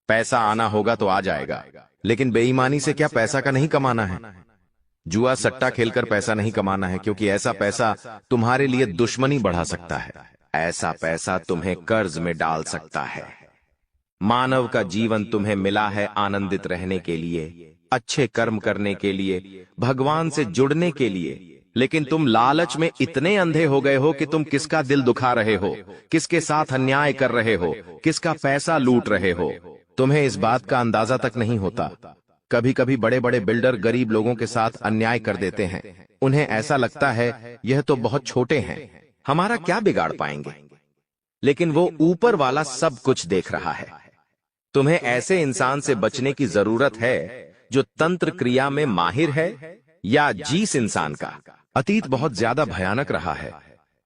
पैसा आना होगा तो आ जाएगा, लेकिन बेईमानी से क्या पैसा का नहीं कमाना है। जुआ सट्टा खेलकर पैसा नहीं कमाना है, क्योंकि ऐसा पैसा तुम्हारे लिए दुश्मनी बढ़ा सकता है। ऐसा पैसा तुम्हें कर्ज में डाल सकता है। मानव का जीवन तुम्हें मिला है आनंदित रहने के लिए, अच्छे कर्म करने के लिए, भगवान से जुड़ने के लिए। लेकिन तुम लालच में इतने अंधे हो गए हो कि तुम किसका दिल दुखा रहे हो, किसके साथ अन्याय कर रहे हो, किसका पैसा लूट रहे हो। तुम्हें इस बात का अंदाजा तक नहीं होता। कभी कभी बड़े बड़े बिल्डर गरीब लोगों के साथ अन्याय कर देते हैं। उन्हें ऐसा लगता है यह तो बहुत छोटे हैं, हमारा क्या बिगाड़ पाएंगे। लेकिन वो ऊपर वाला सब कुछ देख रहा है। तुम्हें ऐसे इंसान से बचने की जरूरत है जो तंत्र क्रिया में माहिर है, या जिस इंसान का अतीत बहुत ज्यादा भयानक रहा है,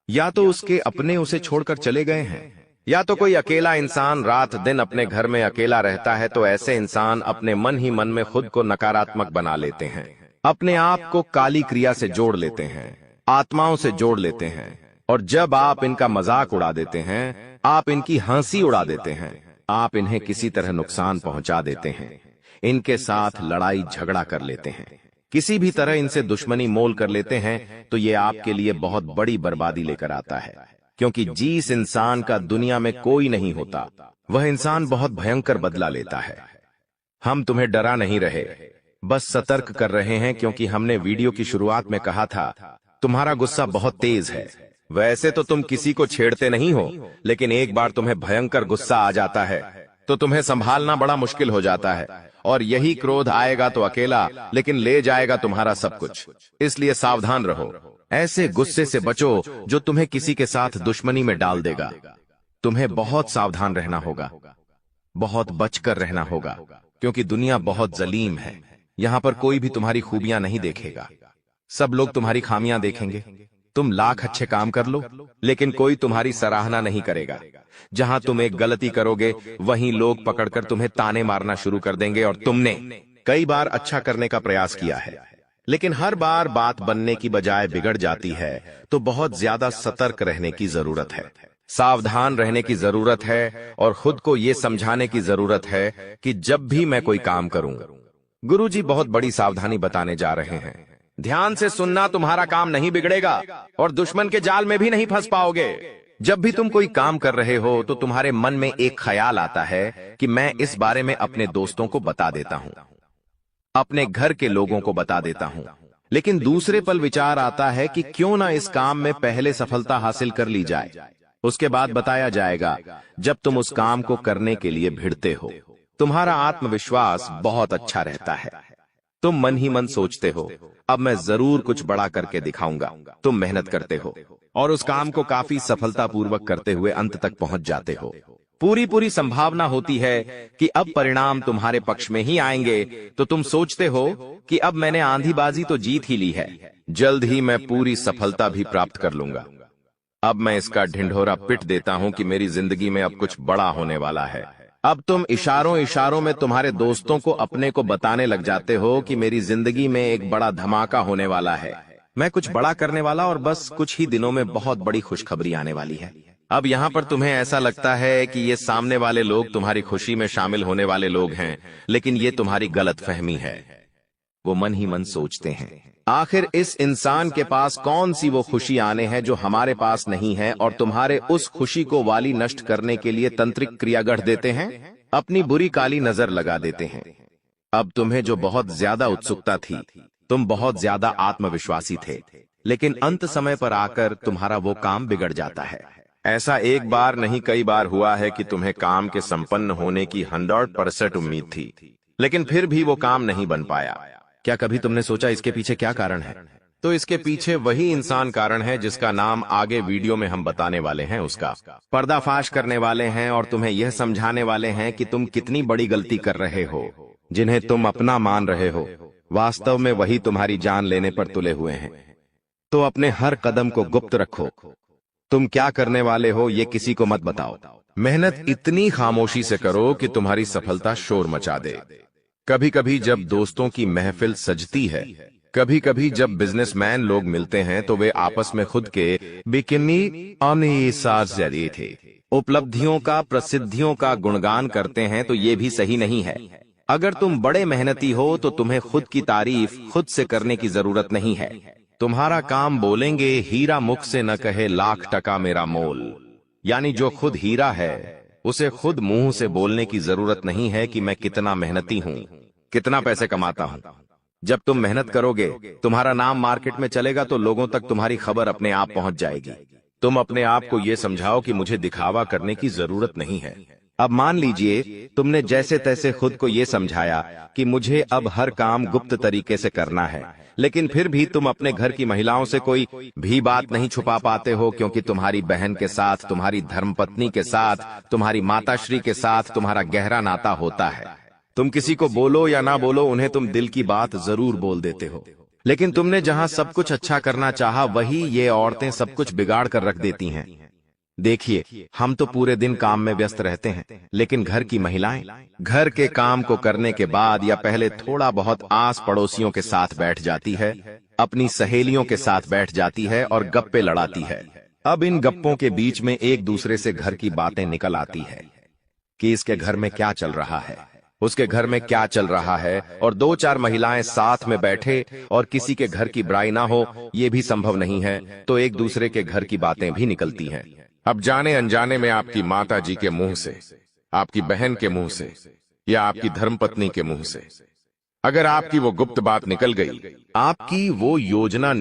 या तो उसके अपने उसे छोड़कर चले गए हैं, या तो कोई अकेला इंसान रात दिन अपने घर में अकेला रहता है। तो ऐसे इंसान अपने मन ही मन में खुद को नकारात्मक बना लेते हैं, अपने आप को काली क्रिया से जोड़ लेते हैं, आत्माओं से जोड़ लेते हैं। और जब आप इनका मजाक उड़ा देते हैं, आप इनकी हंसी उड़ा देते हैं, आप इन्हें किसी तरह नुकसान पहुंचा देते हैं, इनके साथ लड़ाई झगड़ा कर लेते हैं, किसी भी तरह इनसे दुश्मनी मोल कर लेते हैं, तो ये आपके लिए बहुत बड़ी बर्बादी लेकर आता है। क्योंकि जिस इंसान का दुनिया में कोई नहीं होता, वह इंसान बहुत भयंकर बदला लेता है। हम तुम्हें डरा नहीं रहे, बस सतर्क कर रहे हैं, क्योंकि हमने वीडियो की शुरुआत में कहा था तुम्हारा गुस्सा बहुत तेज है। वैसे तो तुम किसी को छेड़ते नहीं हो, लेकिन एक बार तुम्हें भयंकर गुस्सा आ जाता है तो तुम्हें संभालना बड़ा मुश्किल हो जाता है। और यही क्रोध आएगा तो अकेला, लेकिन ले जाएगा तुम्हारा सब कुछ। इसलिए सावधान रहो। ऐसे गुस्से से बचो जो तुम्हें किसी के साथ दुश्मनी में डाल देगा। तुम्हें बहुत सावधान रहना होगा, बहुत बचकर रहना होगा, क्योंकि दुनिया बहुत जलीम है। यहाँ पर कोई भी तुम्हारी खूबियां नहीं देखेगा, सब लोग तुम्हारी खामियां देखेंगे। तुम लाख अच्छे काम कर लो, लेकिन कोई तुम्हारी सराहना नहीं करेगा। जहां तुम एक गलती करोगे, वहीं लोग पकड़कर तुम्हें ताने मारना शुरू कर देंगे। और तुमने कई बार अच्छा करने का प्रयास किया है, लेकिन हर बार बात बनने की बजाय बिगड़ जाती है। तो बहुत ज्यादा सतर्क रहने की जरूरत है, सावधान रहने की जरूरत है, और खुद को यह समझाने की जरूरत है कि जब भी मैं कोई काम करूं, गुरुजी बहुत बड़ी सावधानी बताने जा रहे हैं। ध्यान से सुनना, तुम्हारा काम नहीं बिगड़ेगा और दुश्मन के जाल में भी नहीं फंस पाओगे। जब भी तुम कोई काम कर रहे हो तो तुम्हारे मन में एक ख्याल आता है कि मैं इस बारे में अपने दोस्तों को बता देता हूं। अपने घर के लोगों को बता देता हूँ। लेकिन दूसरे पल विचार आता है कि क्यों ना इस काम में पहले सफलता हासिल कर ली जाए, उसके बाद बताया जाएगा। जब तुम उस काम को करने के लिए भिड़ते हो, तुम्हारा आत्मविश्वास बहुत अच्छा रहता है। तुम मन ही मन सोचते हो, अब मैं जरूर कुछ बड़ा करके दिखाऊंगा। तुम मेहनत करते हो और उस काम को काफी सफलतापूर्वक करते हुए अंत तक पहुंच जाते हो। पूरी संभावना होती है कि अब परिणाम तुम्हारे पक्ष में ही आएंगे, तो तुम सोचते हो कि अब मैंने आंधीबाजी तो जीत ही ली है, जल्द ही मैं पूरी सफलता भी प्राप्त कर लूंगा। अब मैं इसका ढिंढोरा पिट देता हूं कि मेरी जिंदगी में अब कुछ बड़ा होने वाला है। अब तुम इशारों में तुम्हारे दोस्तों को अपने को बताने लग जाते हो कि मेरी जिंदगी में एक बड़ा धमाका होने वाला है, मैं कुछ बड़ा करने वाला, और बस कुछ ही दिनों में बहुत बड़ी खुशखबरी आने वाली है। अब यहाँ पर तुम्हें ऐसा लगता है कि ये सामने वाले लोग तुम्हारी खुशी में शामिल होने वाले लोग हैं, लेकिन ये तुम्हारी गलतफहमी है। वो मन ही मन सोचते हैं, आखिर इस इंसान के पास कौन सी वो खुशी आने हैं जो हमारे पास नहीं है, और तुम्हारे उस खुशी को वाली नष्ट करने के लिए तंत्रिक क्रिया गढ़ देते हैं, अपनी बुरी काली नजर लगा देते हैं। अब तुम्हें जो बहुत ज्यादा उत्सुकता थी, तुम बहुत ज्यादा आत्मविश्वासी थे, लेकिन अंत समय पर आकर तुम्हारा वो काम बिगड़ जाता है। ऐसा एक बार नहीं कई बार हुआ है कि तुम्हें काम के संपन्न होने की 100% उम्मीद थी, लेकिन फिर भी वो काम नहीं बन पाया। क्या कभी तुमने सोचा इसके पीछे क्या कारण है? तो इसके पीछे वही इंसान कारण है जिसका नाम आगे वीडियो में हम बताने वाले हैं। उसका पर्दाफाश करने वाले हैं और तुम्हें यह समझाने वाले हैं कि तुम कितनी बड़ी गलती कर रहे हो। जिन्हें तुम अपना मान रहे हो, वास्तव में वही तुम्हारी जान लेने पर तुले हुए हैं। तो अपने हर कदम को गुप्त रखो। तुम क्या करने वाले हो ये किसी को मत बताओ। मेहनत इतनी खामोशी से करो कि तुम्हारी सफलता शोर मचा दे। कभी कभी जब दोस्तों की महफिल सजती है, कभी कभी जब बिजनेसमैन लोग मिलते हैं, तो वे आपस में खुद के बिकिनी जरिए थे उपलब्धियों का, प्रसिद्धियों का गुणगान करते हैं, तो ये भी सही नहीं है। अगर तुम बड़े मेहनती हो तो तुम्हें खुद की तारीफ खुद से करने की जरूरत नहीं है। तुम्हारा काम बोलेंगे हीरा मुख से न कहे लाख टका मेरा मोल, यानी जो खुद हीरा है उसे खुद मुंह से बोलने की जरूरत नहीं है कि मैं कितना मेहनती हूँ, कितना पैसे कमाता हूँ। जब तुम मेहनत करोगे, तुम्हारा नाम मार्केट में चलेगा, तो लोगों तक तुम्हारी खबर अपने आप पहुंच जाएगी। तुम अपने आप को ये समझाओ कि मुझे दिखावा करने की जरूरत नहीं है। अब मान लीजिए तुमने जैसे तैसे खुद को ये समझाया कि मुझे अब हर काम गुप्त तरीके से करना है, लेकिन फिर भी तुम अपने घर की महिलाओं से कोई भी बात नहीं छुपा पाते हो, क्योंकि तुम्हारी बहन के साथ, तुम्हारी धर्मपत्नी के साथ, तुम्हारी माताश्री के साथ तुम्हारा गहरा नाता होता है। तुम किसी को बोलो या ना बोलो, उन्हें तुम दिल की बात जरूर बोल देते हो। लेकिन तुमने जहां सब कुछ अच्छा करना चाहा, वही ये औरतें सब कुछ बिगाड़ कर रख देती हैं। देखिए, हम तो पूरे दिन काम में व्यस्त रहते हैं, लेकिन घर की महिलाएं घर के काम को करने के बाद या पहले थोड़ा बहुत आस पड़ोसियों के साथ बैठ जाती है, अपनी सहेलियों के साथ बैठ जाती है और गप्पे लड़ाती है। अब इन गप्पों के बीच में एक दूसरे से घर की बातें निकल आती है कि इसके घर में क्या चल रहा है, उसके घर में क्या चल रहा है, और दो चार महिलाएं साथ में बैठे और किसी के घर की बुराई ना हो, ये भी संभव नहीं है, तो एक दूसरे के घर की बातें भी निकलती हैं। अब जाने अनजाने में आपकी माता जी के मुंह से, आपकी बहन के मुंह से या आपकी धर्मपत्नी के मुंह से अगर आपकी वो गुप्त बात निकल गई, आपकी वो योजना